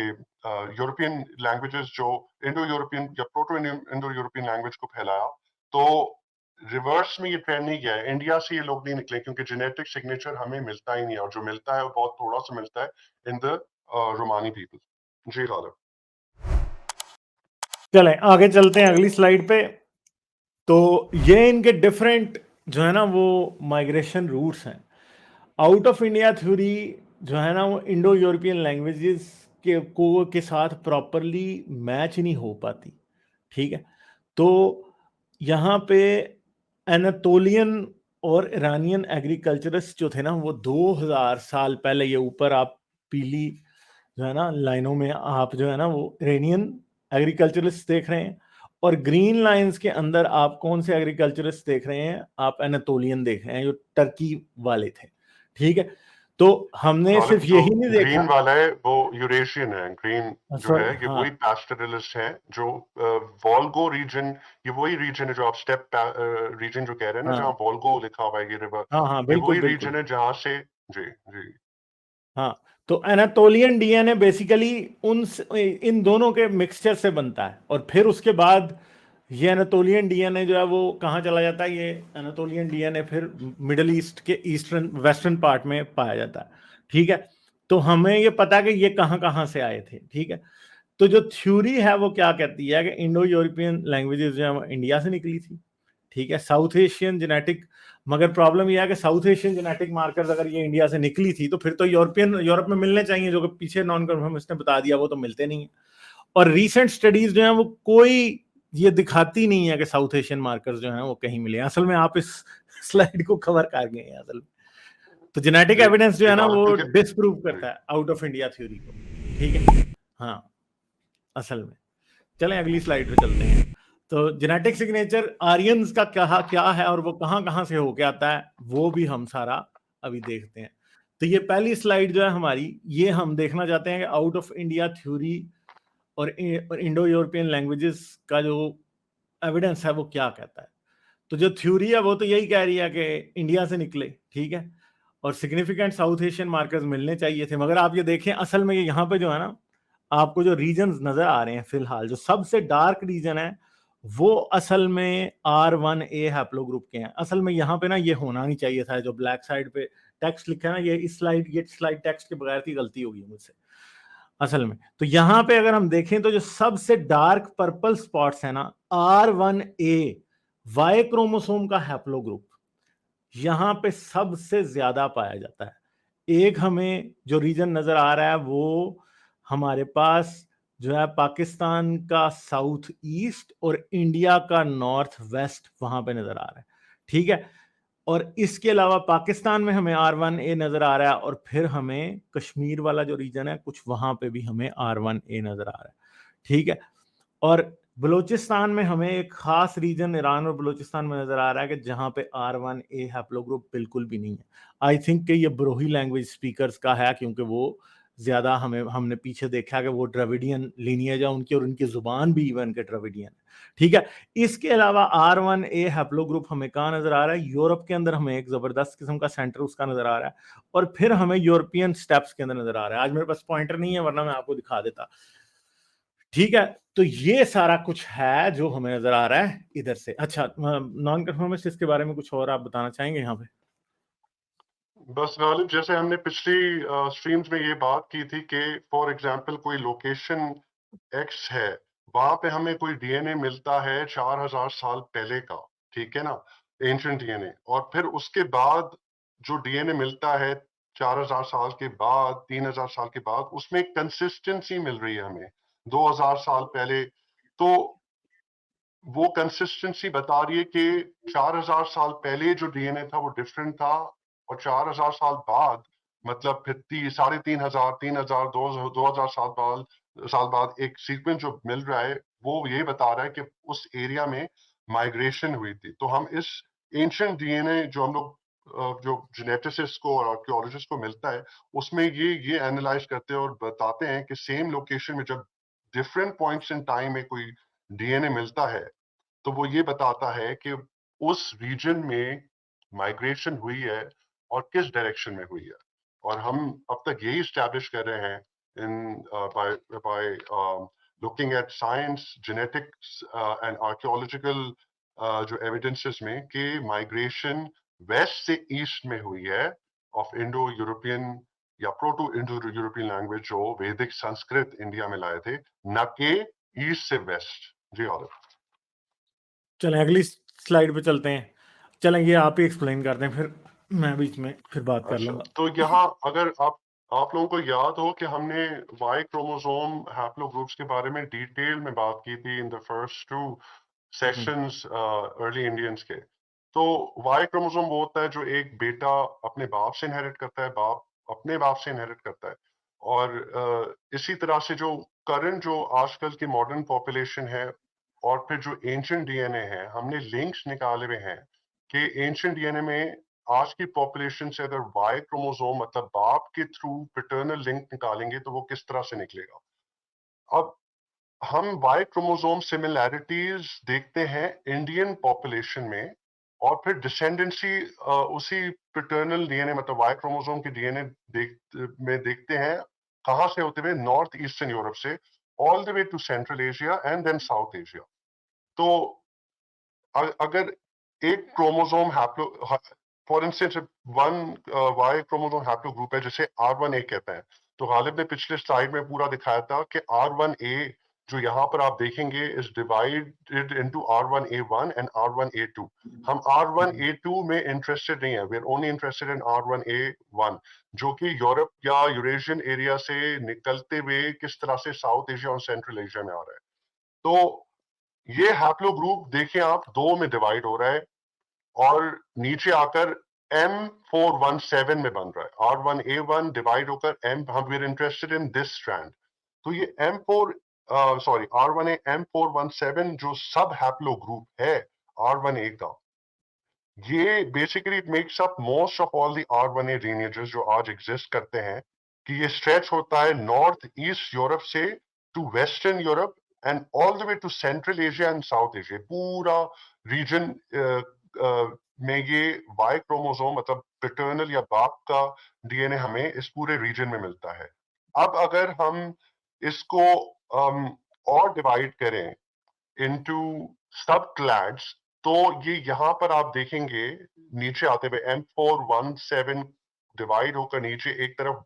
यूरोपियन लैंग्वेजेस जो इंडो यूरोपियन या प्रोटो इंडो यूरोपियन लैंग्वेज को फैलाया। तो रिवर्स में ये ट्रेंड नहीं गया है, इंडिया से ये लोग नहीं निकले, क्योंकि जेनेटिक सिग्नेचर हमें मिलता ही नहीं है, और जो मिलता है वो बहुत थोड़ा सा मिलता है इन द रोमानी पीपल। जी गालिब। चलें आगे चलते हैं अगली स्लाइड पे। तो ये इनके डिफरेंट जो है ना वो माइग्रेशन रूट्स हैं। आउट ऑफ इंडिया थ्योरी जो है ना वो इंडो यूरोपियन लैंग्वेजेस के साथ प्रॉपरली मैच नहीं हो पाती। ठीक है, तो यहाँ पे एनातोलियन और ईरानियन एग्रीकल्चरिस्ट जो थे ना, वो 2000 साल पहले, ये ऊपर आप पीली जो है ना लाइनों में आप जो है ना वो इरानियन एग्रीकल्चरिस्ट देख रहे हैं, और ग्रीन लाइंस के अंदर आप कौन से एग्रीकल्चरिस्ट देख रहे हैं? आप एनातोलियन देख रहे हैं, जो टर्की वाले थे। ठीक है, तो हमने सिर्फ जो यही नहीं देखा। ग्रीन वाला है वो यूरेशियन है, ग्रीन जो है सॉरी, ये हाँ वही पैस्टरलिस्ट है जो वोल्गो रीजन, ये वही रीजन है जो आप स्टेप रीजन जो कह रहे हैं ना, हाँ जहाँ वोल्गो लिखा हुआ है ये रिवर, हाँ हाँ, ये बिल्कुल वही बिल्कुल। रीजन है जहाँ से। जी जी। हाँ, तो एनातोलियन डीएनए बेसिकली उन इन दोनों के मिक्सचर से बनता है, और फिर उसके बाद ये एनातोलियन डीएनए जो है वो कहाँ चला जाता है? ये एनातोलियन डीएनए फिर मिडल ईस्ट के ईस्टर्न वेस्टर्न पार्ट में पाया जाता है। ठीक है, तो हमें ये पता है कि ये कहाँ कहाँ से आए थे। ठीक है, तो जो थ्योरी है वो क्या कहती है कि इंडो यूरोपियन लैंग्वेजेस जो है इंडिया से निकली थी। ठीक है, साउथ एशियन जेनेटिक, मगर प्रॉब्लम यह है कि साउथ एशियन जेनेटिक मार्कर्स अगर ये इंडिया से निकली थी तो फिर तो यूरोप में मिलने चाहिए, जो कि पीछे नॉन कन्फर्मिस्ट ने बता दिया, वो तो मिलते नहीं है। और रीसेंट स्टडीज जो है वो कोई ये दिखाती नहीं है कि साउथ एशियन मार्कर्स जो हैं वो कहीं मिले। असल में आप इस स्लाइड को कवर कर गए हैं असल में। तो जेनेटिक जी एविडेंस जो जी है ना भारत वो क्योंकि डिसप्रूव जी करता है आउट ऑफ इंडिया थ्योरी को। ठीक है, हाँ, असल में। चलें अगली स्लाइड पे चलते हैं। तो जेनेटिक सिग्नेचर आर्यंस का क्या क्या है और वो कहाँ कहाँ से होके आता है, वो भी हम सारा अभी देखते हैं। तो ये पहली स्लाइड जो है हमारी, ये हम देखना चाहते हैं कि आउट ऑफ इंडिया थ्योरी और इंडो यूरोपियन लैंग्वेजेस का जो एविडेंस है वो क्या कहता है। तो जो थ्योरी है वो तो यही कह रही है कि इंडिया से निकले। ठीक है, और सिग्निफिकेंट साउथ एशियन मार्कर्स मिलने चाहिए थे, मगर आप ये देखें असल में यहाँ पे जो है ना, आपको जो रीजन्स नजर आ रहे हैं फिलहाल, जो सबसे डार्क रीजन है वो असल में R1A हैप्लोग्रुप के हैं। असल में यहाँ पे ना ये होना नहीं चाहिए था, जो ब्लैक साइड पे टेक्स्ट लिखा है ना, ये स्लाइड टेक्स्ट के बगैर की गलती होगी मुझसे असल में। तो यहाँ पे अगर हम देखें तो जो सबसे डार्क पर्पल स्पॉट्स है ना, R1A वाई क्रोमोसोम का हैप्लोग्रुप यहां पे सबसे ज्यादा पाया जाता है। एक हमें जो रीजन नजर आ रहा है वो हमारे पास जो है पाकिस्तान का साउथ ईस्ट और इंडिया का नॉर्थ वेस्ट, वहां पे नजर आ रहा है। ठीक है, और इसके अलावा पाकिस्तान में हमें R1A नजर आ रहा है, और फिर हमें कश्मीर वाला जो रीजन है कुछ वहां पे भी हमें R1A नजर आ रहा है। ठीक है, और बलूचिस्तान में हमें एक खास रीजन ईरान और बलूचिस्तान में नजर आ रहा है कि जहां पे R1A हैप्लोग्रुप बिल्कुल भी नहीं है। आई थिंक कि ये ब्रोही लैंग्वेज स्पीकर्स का है, क्योंकि वो ज्यादा हमने पीछे देखा कि वो द्रविडियन लीनियज है उनकी, और उनकी जुबान भी इवन के द्रविडियन है। ठीक है, इसके अलावा R1A हैप्लोग्रुप हमें कहाँ नजर आ रहा है? यूरोप के अंदर हमें एक जबरदस्त किस्म का सेंटर उसका नजर आ रहा है, और फिर हमें यूरोपियन स्टेप्स के अंदर नजर आ रहा है। आज मेरे पास पॉइंटर नहीं है, वरना मैं आपको दिखा देता। ठीक है, तो ये सारा कुछ है जो हमें नजर आ रहा है इधर से। अच्छा, नॉन कन्फर्मिस्ट इसके बारे में कुछ और आप बताना चाहेंगे यहाँ पे? बस गालिब, जैसे हमने पिछली स्ट्रीम्स में ये बात की थी कि फॉर एग्जांपल कोई लोकेशन एक्स है, वहां पे हमें कोई डीएनए मिलता है 4000 साल पहले का, ठीक है ना, एंशियंट डीएनए, और फिर उसके बाद जो डीएनए मिलता है 4000 साल के बाद, 3000 साल के बाद, उसमें कंसिस्टेंसी मिल रही है हमें 2000 साल पहले। तो वो कंसिस्टेंसी बता रही है कि 4000 साल पहले जो डीएनए था वो डिफरेंट था, और 4000 साल बाद, मतलब फिर 3500, 3000, 2000 साल बाद एक सीक्वेंस जो मिल रहा है, वो ये बता रहा है कि उस एरिया में माइग्रेशन हुई थी। तो हम इस एंशियंट डीएनए जो हम लोग जो जेनेटिसिस्ट को और आर्कियोलॉजिस्ट को मिलता है, उसमें ये एनालाइज करते हैं और बताते हैं कि सेम लोकेशन में जब डिफरेंट पॉइंट्स इन टाइम में कोई डीएनए मिलता है, तो वो ये बताता है कि उस रीजन में माइग्रेशन हुई है और किस डायरेक्शन में हुई है। और हम अब तक यही स्टैब्लिश कर रहे हैं in by looking at science, genetics and archaeological जो एविडेंसेस में, कि माइग्रेशन वेस्ट से ईस्ट में हुई है ऑफ इंडो यूरोपियन या प्रोटो इंडो यूरोपियन लैंग्वेज जो वैदिक संस्कृत इंडिया में लाए थे, न कि ईस्ट से वेस्ट। जी और चलें अगली स्लाइड पे चलते हैं। चलें ये आप ही एक्सप्लेन कर दें, फिर मैं बीच में फिर बात कर अच्छा, लूंगा। तो यहाँ अगर आप लोगों को याद हो कि हमने वाई क्रोमोसोम हैप्लोग्रुप्स के बारे में डिटेल में बात की थी in the first two sessions early Indians के। तो वाई क्रोमोसोम वो होता है जो एक बेटा अपने बाप से इनहेरिट करता है, बाप अपने बाप से इनहेरिट करता है। और इसी तरह से जो करंट जो आजकल की मॉडर्न पॉपुलेशन है और फिर जो एंशियंट डीएनए है, हमने लिंक्स निकाले हुए हैं कि एंशियंट डीएनए में आज की पॉपुलेशन से अगर वाई क्रोमोसोम मतलब बाप के थ्रू पैटर्नल लिंक निकालेंगे तो वो किस तरह से निकलेगा। अब हम वाई क्रोमोसोम सिमिलैरिटीज देखते हैं इंडियन पॉपुलेशन में और फिर डिसेंडेंसी उसी पैटर्नल डीएनए मतलब वाई क्रोमोसोम की डीएनए में देखते हैं कहां से होते हुए नॉर्थ ईस्टर्न यूरोप से all the way to central Asia and then south Asia. तो अगर एक chromosome haplo for instance one Y chromosome haplo group है जिसे R1A कहते हैं, तो गालिब ने पिछले स्लाइड में पूरा दिखाया था कि R1A जो यहाँ पर आप देखेंगे is divided into R1A1 and R1A2। हम R1A2 में इंटरेस्टेड नहीं है, we are only interested in R1A1 जो कि यूरोप या यूरेशियन एरिया से निकलते हुए किस तरह से साउथ एशिया और सेंट्रल एशिया में आ रहा है। तो ये हैप्लो ग्रुप देखिए आप दो में डिवाइड हो रहा है और नीचे आकर M417 में बन रहा है। R1A1 डिवाइड होकर M, हम we are interested in this strand. तो ये R1A M417 जो सब हैप्लो ग्रुप है R1A का, ये basically it makes up most of all the R1A lineages जो आज एग्जिस्ट करते हैं, कि ये स्ट्रेच होता है नॉर्थ ईस्ट यूरोप से to western Europe and all the way to central Asia and south Asia. पूरा रीजन में ये वाई क्रोमोसोम मतलब पैटर्नल या बाप का डीएनए हमें इस पूरे रीजन में मिलता है। अब अगर हम इसको और डिवाइड करें इनटू सब क्लैड्स, तो ये यहां पर आप देखेंगे नीचे आते हुए M417 डिवाइड होकर नीचे एक तरफ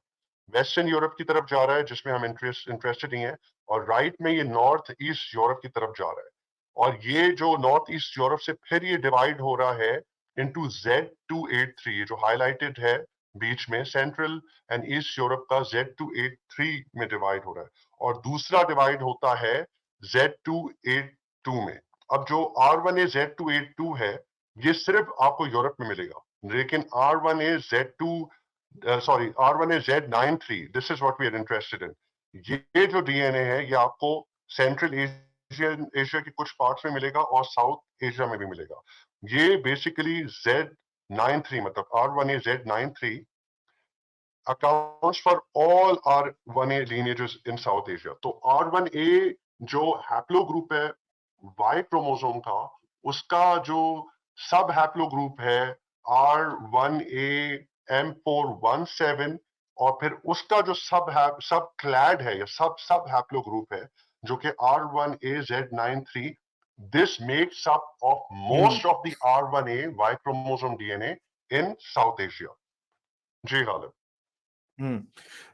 वेस्टर्न यूरोप की तरफ जा रहा है जिसमें हम इंटरेस्टेड नहीं है, और राइट में ये नॉर्थ ईस्ट यूरोप की तरफ जा रहा है। और ये जो नॉर्थ ईस्ट यूरोप से फिर ये डिवाइड हो रहा है इनटू Z283 जो हाईलाइटेड है बीच में, सेंट्रल एंड ईस्ट यूरोप का Z283 में डिवाइड हो रहा है, और दूसरा डिवाइड होता है Z282 में। अब जो R1A Z282 है ये सिर्फ आपको यूरोप में मिलेगा, लेकिन R1A Z93, this is what we are interested in. ये जो डीएनए है ये आपको सेंट्रल एशिया के कुछ पार्ट्स में मिलेगा और साउथ एशिया में भी मिलेगा। ये बेसिकली Z93 मतलब R1A Z93 accounts for all R1A lineages in South Asia। तो R1A जो हैप्लो ग्रुप है वाई क्रोमोसोम का, उसका जो सब हैप्लो ग्रुप है R1A M417, और फिर उसका जो सब क्लैड है या सब हैप्लो ग्रुप है जो कि R1A Z93, this makes up of most of the R1A Y chromosome DNA in South Asia। जी गालिब।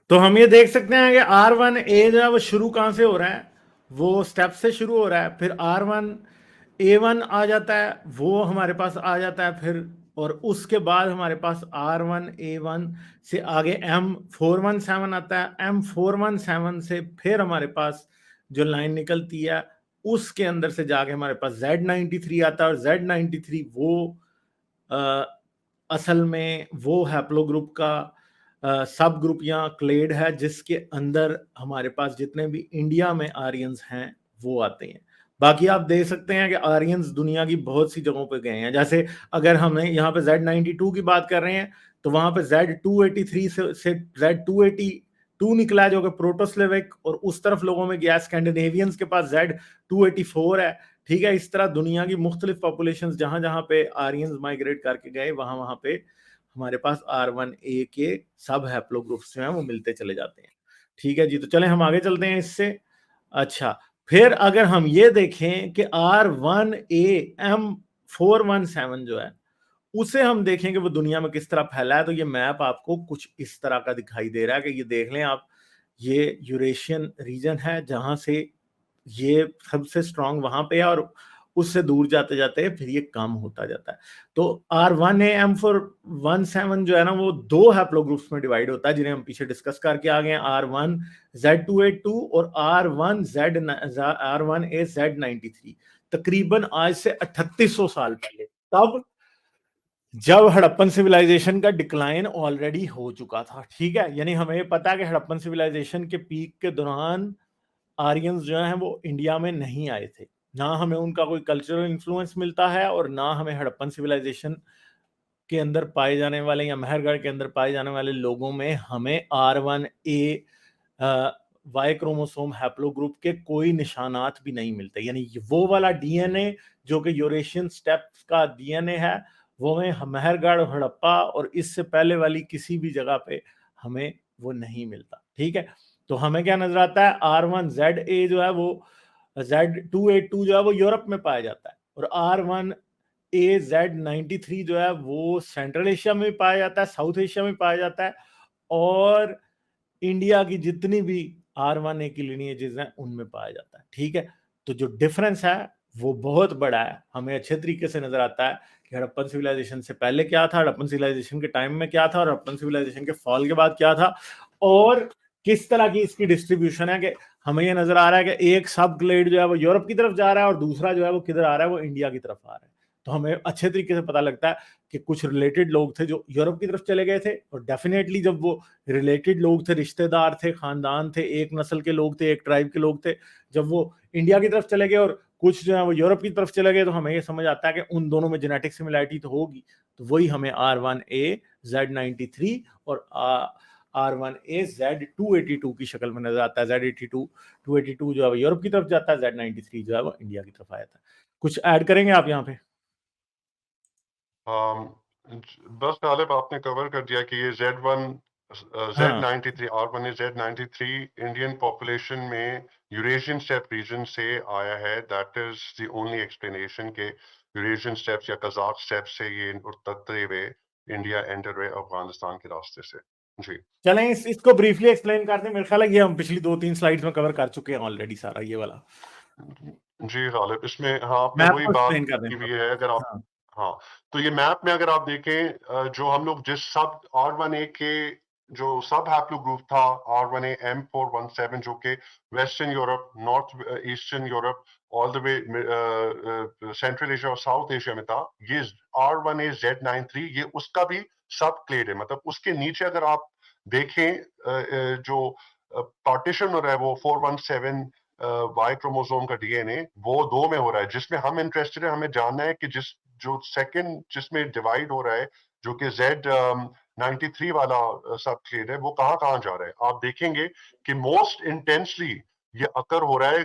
तो हम ये देख सकते हैं कि R1A जो है वो शुरू कहां से हो रहा है, वो स्टेप से शुरू हो रहा है, फिर R1A1 आ जाता है, वो हमारे पास आ जाता है फिर, और उसके बाद हमारे पास R1A1 से आगे M417 आता है। M417 से फिर हमारे पास जो लाइन निकलती है उसके अंदर से जाके हमारे पास Z93 आता है, और Z93 वो असल में वो हैप्लो ग्रुप का सब ग्रुप या क्लेड है जिसके अंदर हमारे पास जितने भी इंडिया में आर्यंस हैं वो आते हैं। बाकी आप देख सकते हैं कि आर्यंस दुनिया की बहुत सी जगहों पे गए हैं। जैसे अगर हमें यहाँ पे Z92 की बात कर रहे हैं तो वहां पे Z283 से Z282 निकला है जो कि प्रोटोस्लेविक, और उस तरफ लोगों में गया स्कैंडिनेवियंस के पास Z284 है। ठीक है, इस तरह दुनिया की मुख्तलिफ पॉपुलेशंस जहां जहां पे आर्यंस माइग्रेट करके गए वहां वहां पे हमारे पास R1A के सब हैप्लो ग्रुप्स जो हैं वो मिलते चले जाते हैं। ठीक है जी, तो चलें हम आगे चलते हैं इससे। अच्छा, फिर अगर हम ये देखें कि R1A M417 जो है उसे हम देखें कि वो दुनिया में किस तरह फैला है, तो ये मैप आपको कुछ इस तरह का दिखाई दे रहा है कि ये देख लें आप, ये यूरेशियन रीजन है जहां से ये सबसे स्ट्रांग वहां पे है, और उससे दूर जाते जाते फिर ये कम होता जाता है। तो R1A M417 जो है ना वो दो हैप्लो ग्रुप्स में डिवाइड होता है जिन्हें हम पीछे डिस्कस करके आ गए हैं, R1 Z282 और R1A Z93। तकरीबन आज से 3800 साल पहले तब जब हड़प्पन सिविलाइजेशन का डिक्लाइन ऑलरेडी हो चुका था, ठीक है, यानी हमें पता है कि हड़प्पन सिविलाइजेशन के पीक के दौरान आर्यंस जो हैं वो इंडिया में नहीं आए थे, ना हमें उनका कोई कल्चरल इन्फ्लुएंस मिलता है और ना हमें हड़प्पन सिविलाइजेशन के अंदर पाए जाने वाले या मेहरगढ़ के अंदर पाए जाने वाले लोगों में हमें R1A वाई क्रोमोसोम हैप्लोग्रुप के कोई निशानात भी नहीं मिलते। यानी वो वाला डीएनए जो कि यूरेशियन स्टेप्स का डीएनए है, वो हमें मेहरगढ़, हड़प्पा और इससे पहले वाली किसी भी जगह पे हमें वो नहीं मिलता। ठीक है, तो हमें क्या नजर आता है, R1ZA जो है वो Z282 जो है वो यूरोप में पाया जाता है, और R1AZ93 जो है वो सेंट्रल एशिया में पाया जाता है, साउथ एशिया में पाया जाता है, और इंडिया की जितनी भी R1A की लिनिएजेस हैं उनमें पाया जाता है। ठीक है, तो जो डिफरेंस है वो बहुत बड़ा है, हमें अच्छे तरीके से नजर आता है कि हड़प्पन सिविलाइजेशन से पहले क्या था, हड़प्पन सिविलाइजेशन के टाइम में क्या था, और हड़प्पन सिविलाइजेशन के फॉल के बाद क्या था, और किस तरह की इसकी डिस्ट्रीब्यूशन है। कि हमें ये नजर आ रहा है कि एक सब ग्लेड जो है वो यूरोप की तरफ जा रहा है और दूसरा जो है वो किधर आ रहा है, वो इंडिया की तरफ आ रहा है। तो हमें अच्छे तरीके से पता लगता है कि कुछ रिलेटेड लोग थे जो यूरोप की तरफ चले गए थे, और डेफिनेटली जब वो रिलेटेड लोग थे, रिश्तेदार थे, खानदान थे, एक नस्ल के लोग थे, एक ट्राइब के लोग थे, जब वो इंडिया की तरफ चले गए और कुछ जो है वो यूरोप की तरफ चले गए, तो हमें ये समझ आता है कि उन दोनों में जेनेटिक सिमिलैरिटी तो होगी। तो वही हमें R1A Z93 और R1A Z282 की शक्ल में नजर आता है। Z82 282 जो है यूरोप की तरफ जाता है, Z93 जो है वो इंडिया की तरफ आया था। कुछ ऐड करेंगे आप यहाँ पे? बस गालिब आपने कवर कर दिया कि ये Z1 हाँ, Z93 R1A Z93 Indian population में यूरेशियन स्टेप रीजन से आया है। That is the only explanation के यूरेशियन स्टेप्स या कजाक स्टेप से ये उतरते हुए इंडिया एंटर हुए अफगानिस्तान के रास्ते से। जी चलें इसको ब्रीफली एक्सप्लेन करते हैं। मेरे ख्याल है ये हम पिछली 2-3 स्लाइड्स में कवर कर चुके हैं ऑलरेडी सारा ये वाला। जी गालिब इसमें हाँ आपने मैप वही को बात एक्सप्लेन कर दें की थोड़ा हुई है। अगर सा। आप हाँ, हाँ तो ये मैप में अगर आप देखें जो हम लोग जिस सब R1A के जो सब हैप्लो ग्रुप था R1A M417 जो कि western Europe, north eastern Europe, all the way central Asia और साउथ एशिया में था, ये R1A Z93 ये उसका भी सब क्लेड है। मतलब उसके नीचे अगर आप देखें जो पार्टीशन हो रहा है वो 417 वाई क्रोमोसोम का डीएनए वो दो में हो रहा है। जिसमें हम इंटरेस्टेड है, हमें जानना है कि जिस जो सेकंड जिसमें डिवाइड हो रहा है जो कि Z93 वाला सब क्लेड है वो कहाँ कहाँ जा रहा है। आप देखेंगे कि मोस्ट इंटेंसली ये अकर हो रहा है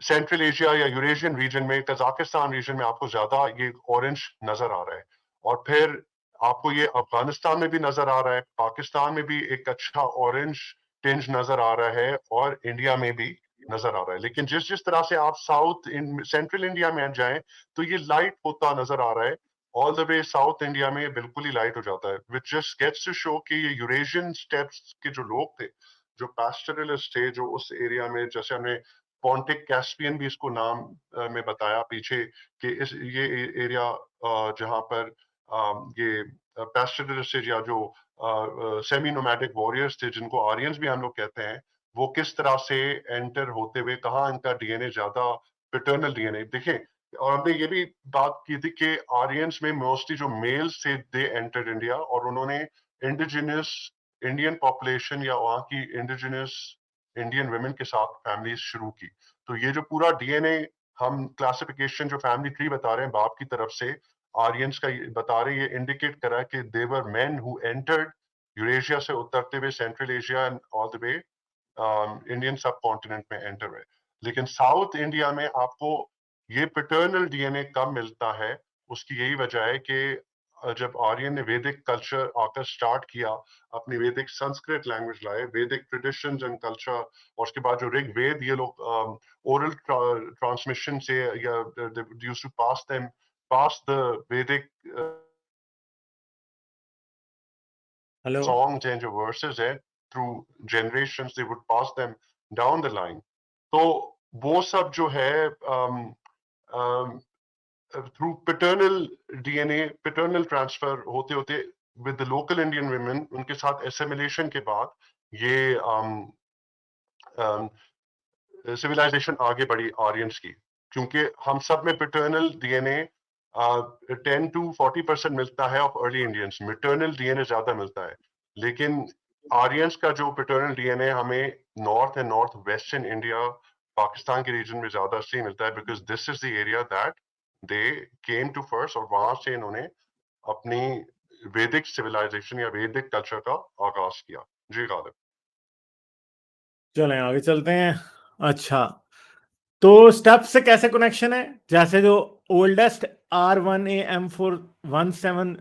सेंट्रल एशिया या यूरेशियन रीजन में, कजाकिस्तान रीजन में आपको ज्यादा ये ऑरेंज नजर आ रहा है। और फिर आपको ये अफगानिस्तान में भी नजर आ रहा है, पाकिस्तान में भी एक अच्छा ऑरेंज टिंज नजर आ रहा है, और इंडिया में भी नजर आ रहा है। लेकिन जिस जिस तरह से आप साउथ सेंट्रल इंडिया में जाएं तो ये लाइट होता नजर आ रहा है। All the way south India में बिल्कुल ही लाइट हो जाता है, which just gets to show कि ये यूरेशियन स्टेप्स के जो लोग थे, जो पैस्टरलिस्ट थे, जो उस एरिया में, जैसे हमने पॉन्टिक कैस्पियन भी इसको नाम में बताया पीछे, कि इस ये एरिया जहां पर ये पैस्टरलिस्ट या जो सेमी नोमैटिक वॉरियर्स थे जिनको आर्यंस भी हम लोग कहते हैं, वो किस तरह से एंटर होते हुए, कहाँ इनका डीएनए ज्यादा पिटर्नल डीएनए देखें। और हमने ये भी बात की थी कि आर्यंस में मोस्टली जो मेल्स थे दे एंटर इंडिया, और उन्होंने इंडिजिनस इंडियन पॉपुलेशन या वहाँ की इंडिजिनस इंडियन वुमेन के साथ फैमिली शुरू की। तो ये जो पूरा डीएनए हम क्लासिफिकेशन जो फैमिली ट्री बता रहे हैं बाप की तरफ से आर्यंस का बता रहे हैं, ये इंडिकेट करा है कि देवर मैन हु एंटर्ड यूरेशिया से उतरते हुए central Asia and all the way Indian सब कॉन्टिनेंट में एंटर हुए। लेकिन साउथ इंडिया में आपको ये पैटर्नल डीएनए कम मिलता है। उसकी यही वजह है कि जब आर्यन ने वैदिक कल्चर आकर स्टार्ट किया, अपनी वैदिक संस्कृत लैंग्वेज लाए, वैदिक ट्रेडिशंस एंड कल्चर, और उसके बाद जो ऋग्वेद ये लोग ओरल ट्रांसमिशन से या यूज्ड टू पास द वैदिक हेलो। songs and जो verses है through generations they would pass them down the line। तो वो सब जो है through paternal DNA paternal transfer होते होते with the local Indian women, उनके साथ एसिमिलेशन के बाद ये सिविलाइजेशन आगे बढ़ी आर्यंस की। क्योंकि हम सब में पैटर्नल डीएनए 10 to 40% मिलता है of early Indians, maternal DNA ज्यादा मिलता है, लेकिन आर्यंस का जो पैटर्नल डीएनए हमें north and north western India, Pakistan के रीजन में ज्यादा इसलिए मिलता है because this is the area that they came to first, और वहां से इन्होंने अपनी वैदिक सिविलाइजेशन या वैदिक कल्चर का आगाज किया। जी गालिब। चलें आगे चलते हैं। अच्छा, तो स्टेप से कैसे कनेक्शन है? जैसे जो oldest R1A M417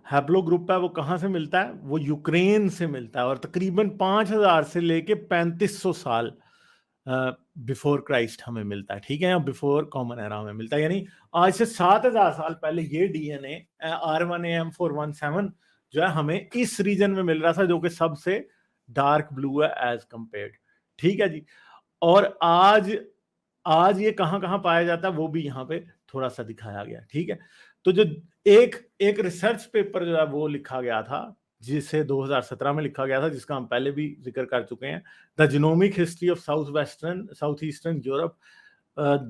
haplo group है वो कहाँ से मिलता है? वो यूक्रेन से मिलता है, और तकरीबन 5000 से लेके 3500 साल बिफोर क्राइस्ट हमें मिलता है, ठीक है, या बिफोर कॉमन एरा हमें मिलता है। यानी आज से 7000 साल पहले ये डीएनए R1AM417 जो है हमें इस रीजन में मिल रहा था, जो कि सबसे डार्क ब्लू है एज कंपेयर्ड, ठीक है जी। और आज आज ये कहाँ कहाँ पाया जाता है वो भी यहाँ पे थोड़ा सा दिखाया गया, ठीक है। तो जो एक एक रिसर्च पेपर जो है वो लिखा गया था, जिसे 2017 में लिखा गया था, जिसका हम पहले भी जिक्र कर चुके हैं, the genomic history of south eastern Europe,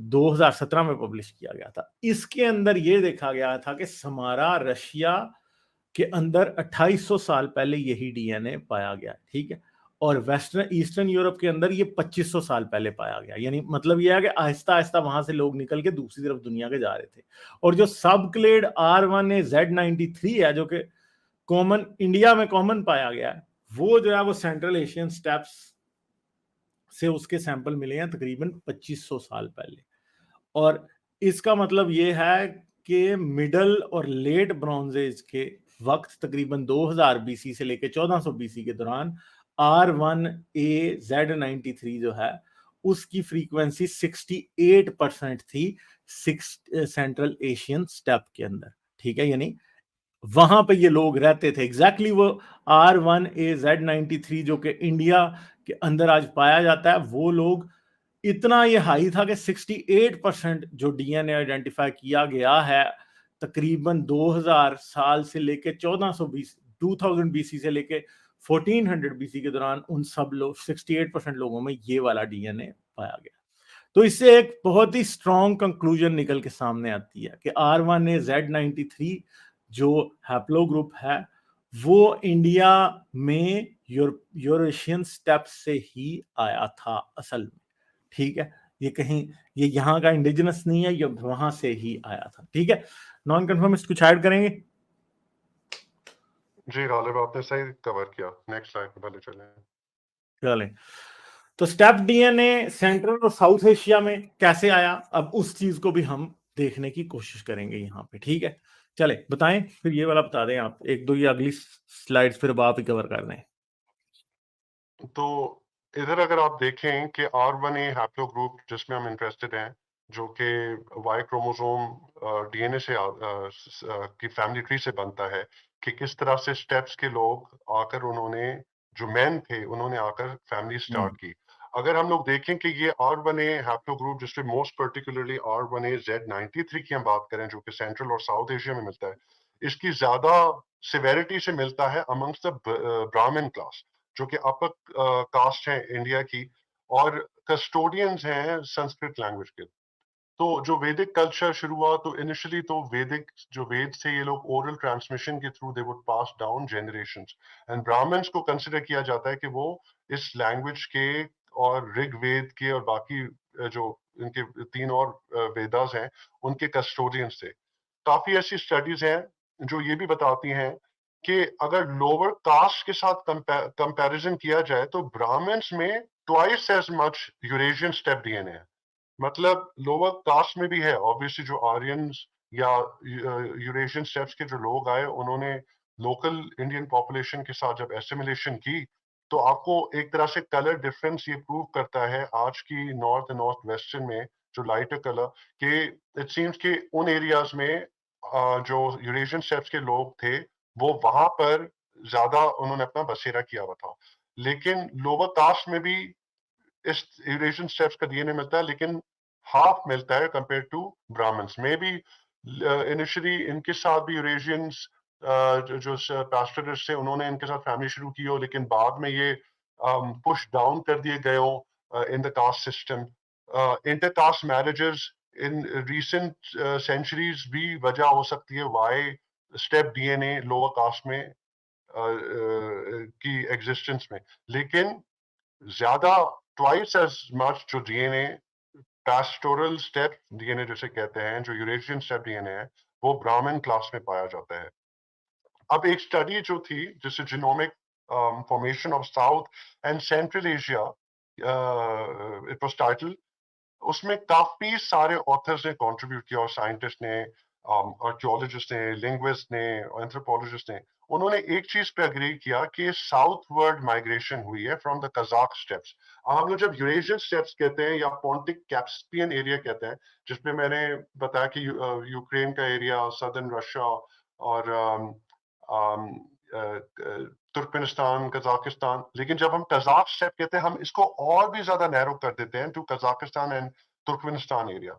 2017 में पब्लिश किया गया था। इसके अंदर ये देखा गया था कि समारा रशिया के अंदर 2800 साल पहले यही डीएनए पाया गया, ठीक है, और वेस्टर्न ईस्टर्न यूरोप के अंदर ये 2500 साल पहले पाया गया। यानी मतलब ये है कि आहिस्ता आहिस्ता वहां से लोग निकल के दूसरी तरफ दुनिया के जा रहे थे। और जो सब क्लेड R1AZ93 है, जो कि कॉमन इंडिया में कॉमन पाया गया है, वो जो है वो सेंट्रल एशियन स्टेप्स से उसके सैंपल मिले हैं तकरीबन 2500 साल पहले। और इसका मतलब ये है कि मिडल और लेट ब्रॉन्ज एज के वक्त तकरीबन 2000 बीसी से लेकर 1400 बीसी के दौरान R1AZ93 जो है उसकी फ्रीक्वेंसी 68% थी सेंट्रल एशियन स्टेप के अंदर, ठीक है। यानी वहां पे ये लोग रहते थे एग्जैक्टली वो R1AZ93 जो कि इंडिया के अंदर आज पाया जाता है, वो लोग इतना ये हाई था कि 68% जो डीएनए आइडेंटिफाई किया गया है तकरीबन 2000 साल से लेके 1420 2000 बीसी से लेके 1400 बीसी के दौरान उन सब लोग 68% लोगों में ये वाला डीएनए पाया गया। तो इससे एक बहुत ही स्ट्रॉन्ग कंक्लूजन निकल के सामने आती है कि R1AZ93 जो हैप्लो ग्रुप है वो इंडिया में यूरेशियन स्टेप से ही आया था असल में, ठीक है। ये कहीं ये यहाँ का इंडिजिनस नहीं है, ये वहां से ही आया था, ठीक है। नॉन कन्फर्मिस्ट कुछ ऐड करेंगे? जी गालिब, आपने सही कवर किया। नेक्स्ट स्लाइड पे पहले चलें। चलें, तो स्टेप डीएनए सेंट्रल और साउथ एशिया में कैसे आया, अब उस चीज को भी हम देखने की कोशिश करेंगे यहाँ पे, ठीक है। चले बताएं, फिर ये वाला बता दें आप, एक दो ये अगली स्लाइड्स फिर आप ही कवर कर दें। तो इधर अगर आप देखें कि R1A हैप्लो ग्रुप जिसमें हम इंटरेस्टेड हैं, जो कि वाई क्रोमोसोम डीएनए से की फैमिली ट्री से बनता है, कि किस तरह से स्टेप्स के लोग आकर उन्होंने, जो मैन थे उन्होंने आकर फैमिली स्टार्ट की। अगर हम लोग देखें कि ये R1A हैप्लो ग्रुप जिसमें मोस्ट पर्टिकुलरली R1AZ93 की हम बात करें, जो कि सेंट्रल और साउथ एशिया में मिलता है, इसकी ज्यादा सिवेरिटी से मिलता है अमंग्स द ब्राह्मण क्लास, जो कि अपर कास्ट है इंडिया की, और कस्टोडियंस हैं संस्कृत लैंग्वेज के। तो जो वैदिक कल्चर शुरू हुआ, तो इनिशियली तो वैदिक जो वेद से ये लोग ओरल ट्रांसमिशन के through they would pass down generations, and Brahmins को कंसिडर किया जाता है कि वो इस लैंग्वेज के और ऋग्वेद के और बाकी जो इनके तीन और वेदास हैं उनके कस्टोडियंस थे। काफी ऐसी स्टडीज हैं जो ये भी बताती हैं कि अगर लोअर कास्ट के साथ कंपैरिजन किया जाए तो ब्राह्मण्स में twice as much Eurasian steppe DNA है। मतलब लोअर कास्ट में भी है, ऑब्वियसली जो आर्यंस या यूरेशियन स्टेप्स के जो लोग आए उन्होंने लोकल इंडियन पॉपुलेशन के साथ जब एसिमिलेशन की, तो आपको एक तरह से कलर डिफरेंस ये प्रूव करता है आज की नॉर्थ वेस्टर्न में जो लाइटर कलर के, इट सीम्स कि उन एरियाज में जो यूरेशियन स्टेप्स के लोग थे वो वहां पर ज्यादा उन्होंने अपना बसेरा किया हुआ था। लेकिन लोअर कास्ट में भी इस यूरेशियन स्टेप्स का डीएनए मिलता है, लेकिन हाफ मिलता है कंपेयर टू ब्राह्मण्स में भी। इनिशियली इनके साथ भी यूरेशियंस जो पास्टरिस्ट थे उन्होंने इनके साथ फैमिली शुरू की हो, लेकिन बाद में ये पुश डाउन कर दिए गए हो in the caste system. Inter caste marriages in recent centuries भी वजह हो सकती है why step DNA lower caste में की existence में, लेकिन ज्यादा twice as much जो DNA pastoral step DNA जिसे कहते हैं, जो यूरेशियन स्टेप डीएनए है, वो ब्राह्मण क्लास में पाया जाता है। अब एक स्टडी जो थी जिसे genomic formation of south and central Asia, it was title, उसमें काफी सारे ऑथर्स ने कंट्रीब्यूट किया और साइंटिस्ट ने, आर्कियोलॉजिस्ट ने, लिंग्विस्ट ने, एंथ्रोपोलॉजिस्ट ने, उन्होंने एक चीज पे अग्री किया कि साउथवर्ड माइग्रेशन हुई है फ्रॉम द कजाक स्टेप्स। हम लोग जब यूरेशियन स्टेप्स कहते हैं या पोंटिक कैस्पियन एरिया कहते हैं, जिसमें मैंने बताया कि यूक्रेन का एरिया, सदर्न रशिया और तुर्कमेनिस्तान, कजाकिस्तान, लेकिन जब हम कजाक स्टेप कहते हैं हम इसको और भी ज्यादा नैरो कर देते हैं to Kazakhstan and Turkmenistan area.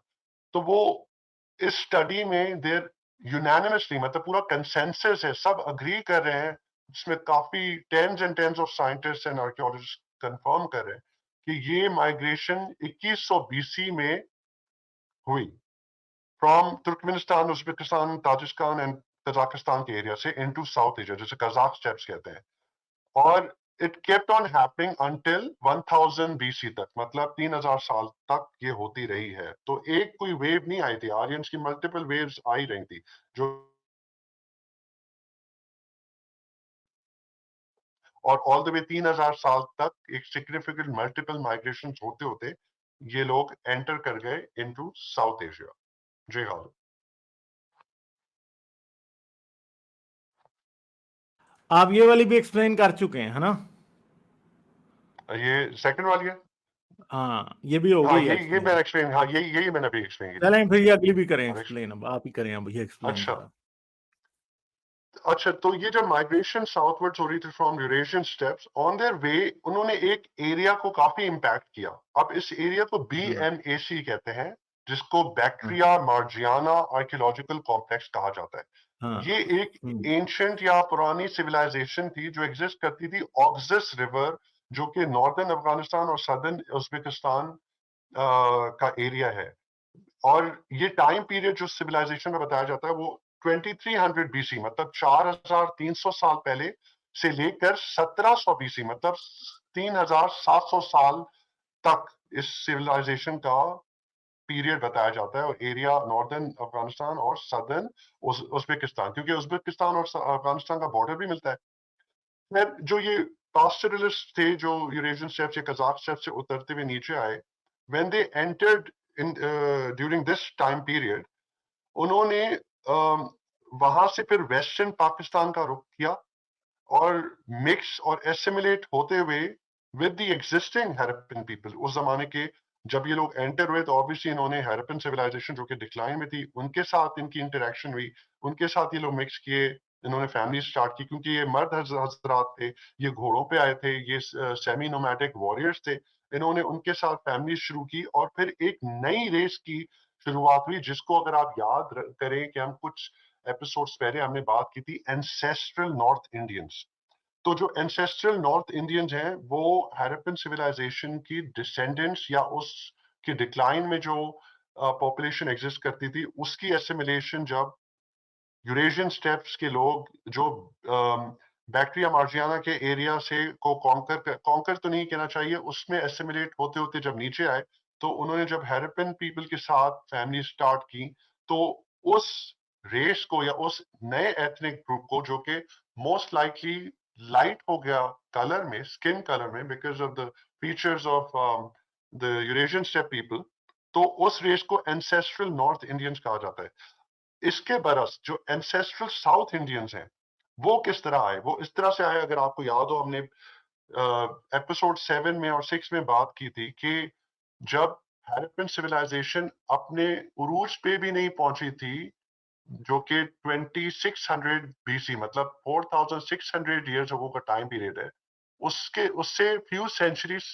तो वो इस स्टडी में देर यूनानिमसली, मतलब पूरा कंसेंसस है, सब अग्री कर रहे हैं, जिसमें काफी tens and tens of scientist and archaeologist confirm कर रहे हैं कि ये माइग्रेशन 2100 बीसी में हुई from Turkmenistan, Uzbekistan, Tajikistan and Kazakhstan के एरिया से इनटू साउथ एशिया, जिसे कजाक स्टेप्स कहते हैं। और it kept on happening until 1000 BC तक, मतलब 3000 साल तक ये होती रही है। तो एक कोई वेव नहीं आई थी, आर्यंस की मल्टीपल वेव्स आई रही थी, जो और ऑल द वे 3000 साल तक एक सिग्निफिकेंट मल्टीपल माइग्रेशन होते होते ये लोग एंटर कर गए इनटू साउथ एशिया। जी हाँ, आप ये वाली भी एक्सप्लेन कर चुके हैं, है ना? ये सेकंड वाली है। हाँ, ये भी हो हाँ, गई ये एक्सप्लेन। मैंने एक्सप्लेन, हाँ यही मैंने अभी एक्सप्लेन की थी। चलें फिर ये अगली भी करें अब एक्सप्लेन, अब आप ही करें अब ये एक्सप्लेन अच्छा जरा। अच्छा, तो ये जब माइग्रेशन साउथवर्ड्स हो रही थी from Eurasian steps, on their way उन्होंने एक एरिया को काफी इम्पैक्ट किया। अब इस एरिया को BMAC कहते हैं, जिसको हाँ, बैक्ट्रिया मार्जियाना आर्कियोलॉजिकल कॉम्प्लेक्स कहा जाता है। हाँ, ये एक एंशंट या पुरानी सिविलाइजेशन थी जो एग्जिस्ट करती थी ऑक्सस रिवर, जो कि नॉर्दर्न अफगानिस्तान और सदर्न उज्बेकिस्तान का एरिया है। और ये टाइम पीरियड जो सिविलाइजेशन में बताया जाता है वो 2300 बीसी, मतलब 4300 साल पहले से लेकर 1700 बीसी, मतलब 3700 साल तक इस सिविलाइजेशन का पीरियड बताया जाता है। और एरिया नॉर्दर्न अफगानिस्तान और सदर्न उज्बेकिस्तान, क्योंकि उज्बेकिस्तान और अफगानिस्तान का बॉर्डर भी मिलता है। फिर जो ये पास्टरलिस्ट थे जो यूरेशियन स्टेप से, कजाक स्टेप से उतरते हुए नीचे आए, when they entered in during this time period, उन्होंने वहां से फिर वेस्टर्न पाकिस्तान का रुख किया और मिक्स और एसिमिलेट होते हुए विद द एग्जिस्टिंग हैरप्पन पीपल। उस जमाने के जब ये लोग एंटर हुए तो ऑब्वियसली इन्होंने हैरप्पन सिविलाइजेशन जो कि डिक्लाइन में थी उनके साथ इनकी इंटरेक्शन हुई, उनके साथ ये लोग मिक्स किए, इन्होंने फैमिली स्टार्ट की, क्योंकि ये मर्द हजरात थे, ये घोड़ों पे आए थे, ये सेमी नोमैटिक वॉरियर्स थे। इन्होंने उनके साथ फैमिली शुरू की और फिर एक नई रेस की शुरुआत हुई, जिसको अगर आप याद करें कि हम कुछ एपिसोड्स पहले हमने बात की थी एंसेस्ट्रल नॉर्थ इंडियंस। तो जो एंसेस्ट्रल नॉर्थ इंडियंस हैं वो हैरप्पन सिविलाइजेशन की डिसेंडेंट्स या उसके डिक्लाइन में जो पॉपुलेशन एग्जिस्ट करती थी उसकी एसिमिलेशन जब यूरेशियन स्टेप्स के लोग जो बैक्ट्रिया मार्जियाना के एरिया से को कॉन्कर तो नहीं कहना चाहिए, उसमें एसिमिलेट होते होते जब नीचे आए तो उन्होंने जब हैरप्पन पीपल के साथ फैमिली स्टार्ट की, तो उस रेस को या उस नए एथनिक ग्रुप को जो कि मोस्ट लाइकली लाइट हो गया कलर में, स्किन कलर में, because of the features of the Eurasian step people, तो उस रेस को एंसेस्ट्रल नॉर्थ इंडियंस कहा जाता है। इसके बरस जो एंसेस्ट्रल साउथ इंडियंस हैं वो किस तरह आए, वो इस तरह से आए, अगर आपको याद हो हमने एपिसोड 7 में और 6 में बात की थी कि जब हैरप्पन सिविलाइजेशन अपने उरूज पे भी नहीं पहुंची थी, जो कि 2600 बीसी, मतलब 4600 ईयर्स अगो का टाइम पीरियड है, उसके उससे फ्यू सेंचुरीज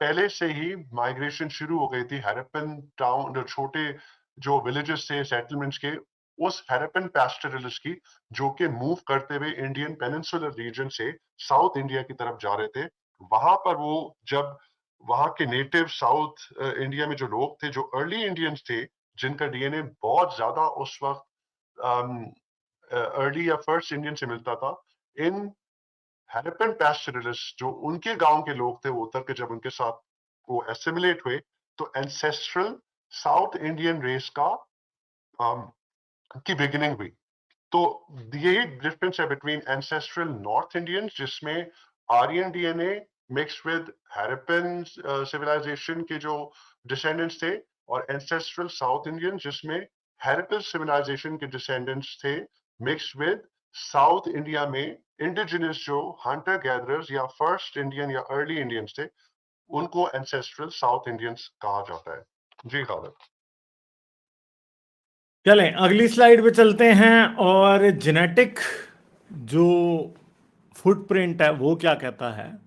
पहले से ही माइग्रेशन शुरू हो गई थी हैरप्पन टाउन, जो छोटे जो विलेजेस थे सेटलमेंट्स के, उस हैरप्पन पैस्टरलिस्ट की, जो कि मूव करते हुए इंडियन पेनिनसुलर रीजन से साउथ इंडिया की तरफ जा रहे थे। वहां पर वो जब वहां के नेटिव साउथ इंडिया में जो लोग थे, जो अर्ली इंडियंस थे, जिनका डीएनए बहुत ज्यादा उस वक्त अर्ली या फर्स्ट इंडियन से मिलता था, इन हैरपन पैस्टोरलिस्ट जो उनके गांव के लोग थे, वो उतर के जब उनके साथ वो एसिमिलेट हुए, तो एंसेस्ट्रल साउथ इंडियन रेस की बिगिनिंग हुई। तो यही डिफरेंस है बिटवीन एंसेस्ट्रल नॉर्थ इंडियंस, जिसमें Aryan DNA mix with Harappan civilization के जो डिसेंडेंट्स थे, और एंसेस्ट्रल साउथ इंडियंस जिसमें हैरपन सिविलाइजेशन के डिसेंडेंट्स थे मिक्स विद साउथ इंडिया में इंडिजिनस जो हंटर गैदरर्स या फर्स्ट इंडियन या अर्ली इंडियंस थे, उनको एंसेस्ट्रल साउथ इंडियंस कहा जाता है। जी खालिद। चलें अगली स्लाइड पे चलते हैं, और जेनेटिक जो फुटप्रिंट है वो क्या कहता है।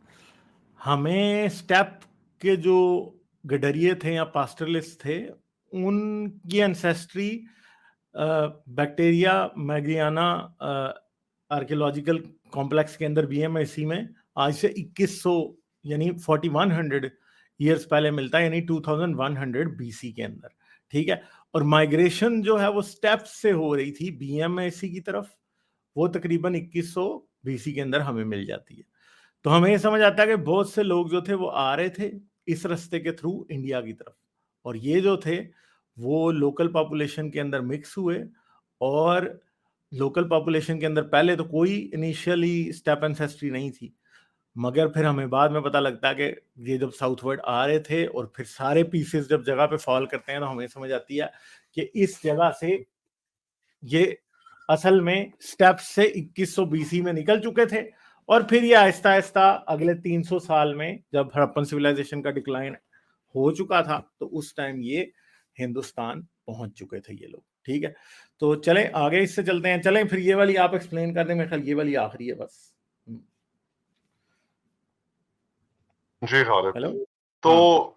हमें स्टेप के जो गडरिये थे या पास्टरलिस्ट थे, उनकी एंसेस्ट्री बैक्टीरिया मैग्रियाना आर्कियोलॉजिकल कॉम्प्लेक्स के अंदर बीएमआईसी में आज से 2100 यानी 4100 ईयर्स पहले मिलता है, यानी 2100 बीसी के अंदर। ठीक है, और माइग्रेशन जो है वो स्टेप्स से हो रही थी बीएमआईसी की तरफ, वो तकरीबन 2100 बीसी के अंदर हमें मिल जाती है। तो हमें ये समझ आता है कि बहुत से लोग जो थे वो आ रहे थे इस रास्ते के थ्रू इंडिया की तरफ, और ये जो थे वो लोकल पॉपुलेशन के अंदर मिक्स हुए, और लोकल पॉपुलेशन के अंदर पहले तो कोई इनिशियली स्टेप एंसेस्ट्री नहीं थी, मगर फिर हमें बाद में पता लगता है कि ये जब साउथवर्ड आ रहे थे और फिर सारे पीसेस जब जगह पे फॉल करते हैं, तो हमें समझ आती है कि इस जगह से ये असल में स्टेप से 2100 बीसी में निकल चुके थे, और फिर ये आहिस्ता आहिस्ता अगले 300 साल में जब हड़प्पन सिविलाइजेशन का डिक्लाइन हो चुका था, तो उस टाइम ये हिंदुस्तान पहुंच चुके थे ये लोग। ठीक है, तो चलें आगे इससे चलते हैं। चलें फिर ये वाली आप एक्सप्लेन कर दें, मेरे ख्याल ये वाली आखिरी है बस। जी खालिद। हेलो। तो हाँ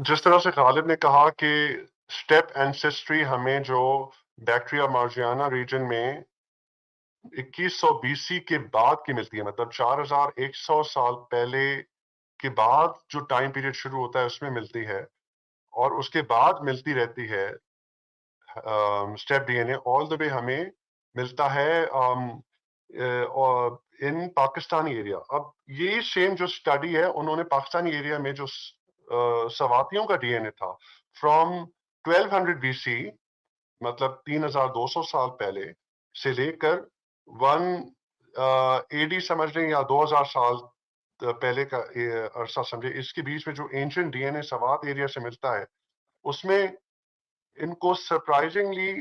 जिस तरह से खालिद ने कहा कि स्टेप एंसेस्ट्री हमें जो बैक्टीरिया मार्जियाना रीजन में 2100 बीसी के बाद की मिलती है, मतलब 4100 साल पहले के बाद जो टाइम पीरियड शुरू होता है उसमें मिलती है, और उसके बाद मिलती रहती है स्टेप डीएनए ऑल द वे हमें मिलता है इन पाकिस्तानी एरिया। अब ये सेम जो स्टडी है, उन्होंने पाकिस्तानी एरिया में जो सवातियों का डीएनए था फ्रॉम 1200 बीसी, मतलब 3200 साल पहले से लेकर 1 एडी समझ लें या 2000 साल पहले का अरसा समझे, इसके बीच में जो एंशिएंट डीएनए सवात एरिया से मिलता है, उसमें इनको सरप्राइजिंगली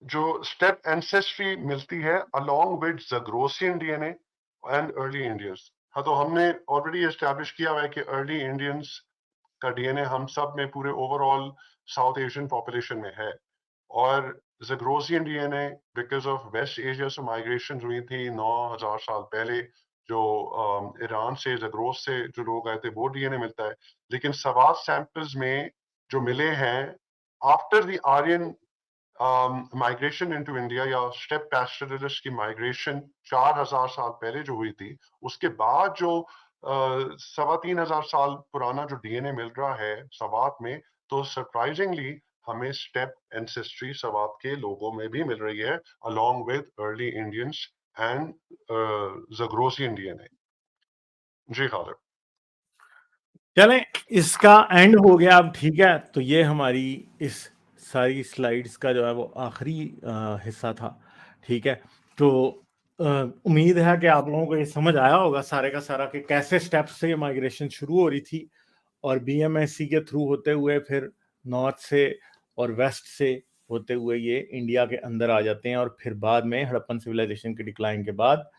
जो स्टेप एंसेस्ट्री मिलती है along with Zagrosian DNA and early Indians. हाँ, तो हमने ऑलरेडी एस्टैब्लिश किया हुआ है कि अर्ली इंडियंस का डीएनए हम सब में पूरे ओवरऑल साउथ एशियन पॉपुलेशन में है, और Zagrosian DNA because of West Asia से माइग्रेशन हुई थी 9000 साल पहले, जो ईरान से ज़ाग्रोस से जो लोग आए थे वो डीएनए मिलता है। लेकिन सवात सैंपल्स में जो मिले हैं after the Aryan migration into India या स्टेप पैस्टोरलिस्ट की माइग्रेशन 4000 साल पहले जो हुई थी, उसके बाद जो 3500 साल पुराना जो डीएनए मिल रहा है सवात में, तो सरप्राइजिंगली हमें स्टेप एंसेस्ट्री सवात के लोगों में भी मिल रही है along with early Indians and Zagrosian DNA. जी खालिद। चलें इसका एंड हो गया अब। ठीक है, तो ये हमारी इस सारी स्लाइड्स का जो है वो आखिरी हिस्सा था। ठीक है, तो उम्मीद है कि आप लोगों को ये समझ आया होगा सारे का सारा कि कैसे स्टेप्स से माइग्रेशन शुरू हो रही थी, और बीएमएससी के थ्रू होते हुए फिर नॉर्थ से और वेस्ट से होते हुए ये इंडिया के अंदर आ जाते हैं, और फिर बाद में हड़प्पन सिविलाइजेशन के डिक्लाइन के बाद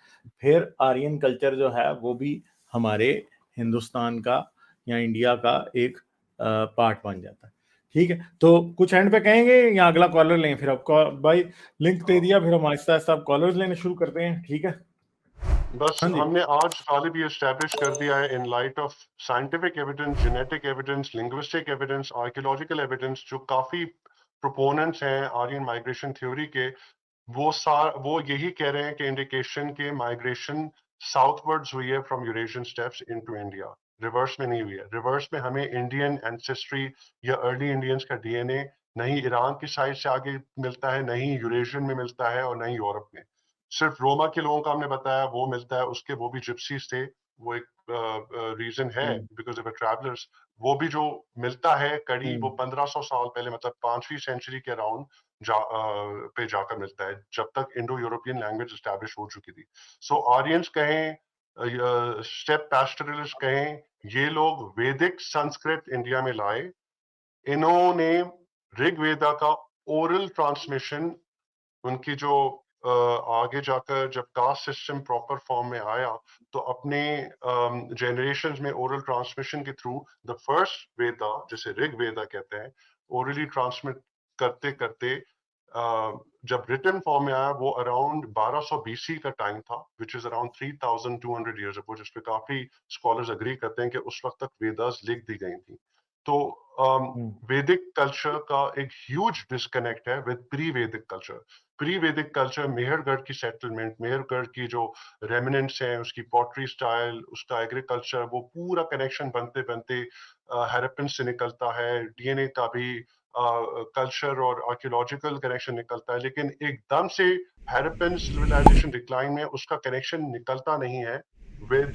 फिर आर्यन कल्चर जो है वो भी हमारे हिंदुस्तान का या इंडिया का एक पार्ट बन जाता है। ठीक है, तो कुछ एंड पे कहेंगे या अगला कॉलर लें? फिर आपको भाई लिंक दे दिया, फिर हम आहिस्ता आहिस्ता आप कॉलर्स लेने शुरू करते हैं। ठीक है, बस हाँ जी। हमने आज खालिद ये एस्टैब्लिश कर दिया है इन light of scientific evidence, genetic evidence, linguistic evidence, archaeological evidence, जो काफी प्रोपोनेंट्स हैं आर्यन माइग्रेशन थ्योरी के, वो यही कह रहे हैं कि इंडिकेशन के माइग्रेशन साउथवर्ड्स हुई है from Eurasian steps into India, reverse में नहीं हुई है। रिवर्स में हमें इंडियन एंसेस्ट्री या अर्ली इंडियंस का डीएनए नहीं ईरान की साइड से आगे मिलता है, नहीं यूरेशियन में मिलता है और नहीं यूरोप में। सिर्फ रोमा के लोगों का हमने बताया वो मिलता है, उसके वो भी जिप्सीज थे, वो एक रीजन है बिकॉज ऑफ ट्रैवलर्स। वो भी जो मिलता है कड़ी वो 1500 साल पहले मतलब 5वीं सेंचुरी के अराउंड पे जाकर मिलता है, जब तक इंडो यूरोपियन लैंग्वेज एस्टैब्लिश हो चुकी थी। सो आर्यंस कहें, स्टेप पैस्टरलिस्ट कहें, ये लोग वैदिक संस्कृत इंडिया में लाए। इन्होंने ऋग्वेदा का ओरल ट्रांसमिशन, उनकी जो आगे जाकर जब कास्ट सिस्टम प्रॉपर फॉर्म में आया तो अपने जनरेशंस में ओरल ट्रांसमिशन के थ्रू द फर्स्ट वेदा, जिसे ऋग वेदा कहते हैं, ओरली ट्रांसमिट करते करते जब रिटन फॉर्म में आया वो अराउंड 1200 BC का टाइम था, which is around 3200 years ago, जिसपे काफी स्कॉलर्स अग्री करते हैं कि उस वक्त तक वेदास लिख दी गई थी। तो वैदिक कल्चर का एक ह्यूज डिस्कनेक्ट है विद प्री वैदिक कल्चर। प्री वैदिक कल्चर, मेहरगढ़ की सेटलमेंट, मेहरगढ़ की जो रेमिनेंट्स हैं, उसकी पॉटरी स्टाइल, उसका एग्रीकल्चर, वो पूरा कनेक्शन बनते बनते हैरप्पन से निकलता है। डीएनए का भी कल्चर और आर्कियोलॉजिकल कनेक्शन निकलता है, लेकिन एकदम से हैरप्पन सिविलाइजेशन डिक्लाइन में उसका कनेक्शन निकलता नहीं है विद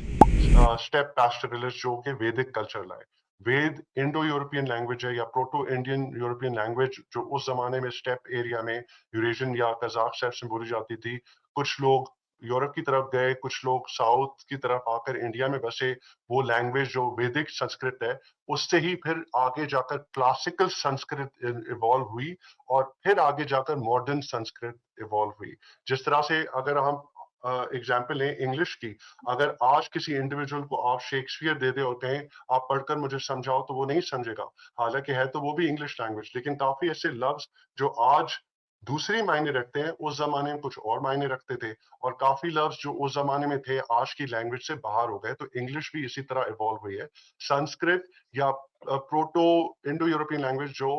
स्टेप पैस्टरलिस्ट जो के वैदिक कल्चर लाए। वेद इंडो यूरोपियन लैंग्वेज है या प्रोटो इंडियन यूरोपियन लैंग्वेज, जो उस जमाने में स्टेप एरिया में यूरेशियन या कजाक स्टेप्स में बोली जाती थी। कुछ लोग यूरोप की तरफ गए, कुछ लोग साउथ की तरफ आकर इंडिया में बसे। वो लैंग्वेज जो वैदिक संस्कृत है, उससे ही फिर आगे जाकर क्लासिकल संस्कृत इवॉल्व हुई और फिर आगे जाकर मॉडर्न संस्कृत इवॉल्व हुई। जिस तरह से अगर हम एग्जाम्पल लें इंग्लिश की, अगर आज किसी इंडिविजुअल को आप शेक्सपियर दे दे और कहें आप पढ़कर मुझे समझाओ, तो वो नहीं समझेगा। हालांकि है तो वो भी इंग्लिश लैंग्वेज, लेकिन काफी ऐसे लफ्ज जो आज दूसरी मायने रखते हैं उस जमाने में कुछ और मायने रखते थे, और काफी लफ्ज जो उस जमाने में थे आज की लैंग्वेज से बाहर हो गए। तो इंग्लिश भी इसी तरह इवॉल्व हुई है। संस्कृत या प्रोटो इंडो यूरोपियन लैंग्वेज जो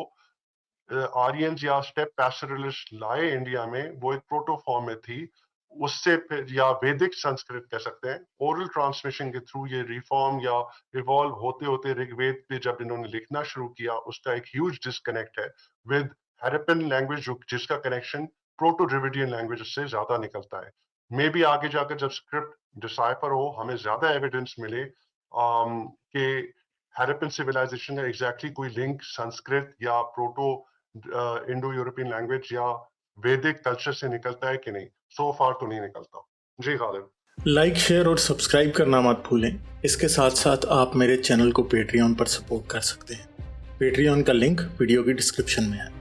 आर्यंस या स्टेप पैस्टरलिस्ट लाए इंडिया में, वो एक प्रोटो फॉर्म में थी। उससे फिर या वैदिक संस्कृत कह सकते हैं, ओरल ट्रांसमिशन के थ्रू ये रिफॉर्म या इवॉल्व होते होते ऋग्वेद पे जब इन्होंने लिखना शुरू किया, उसका एक ह्यूज डिस्कनेक्ट है विद हैरप्पन लैंग्वेज, जिसका कनेक्शन प्रोटो ड्रेविडियन लैंग्वेज से ज्यादा निकलता है। मे बी आगे जाकर जब स्क्रिप्ट डिसाइफर हो, हमें ज्यादा एविडेंस मिले कि हैरप्पन सिविलाइजेशन का एग्जैक्टली कोई लिंक संस्कृत या प्रोटो इंडो यूरोपियन लैंग्वेज या वैदिक कल्चर से निकलता है कि नहीं। सो फार तो नहीं निकलता। जी गालिब। लाइक, शेयर और सब्सक्राइब करना मत भूलें। इसके साथ साथ आप मेरे चैनल को पेट्रियन पर सपोर्ट कर सकते हैं। पेट्रियन का लिंक वीडियो की डिस्क्रिप्शन में है।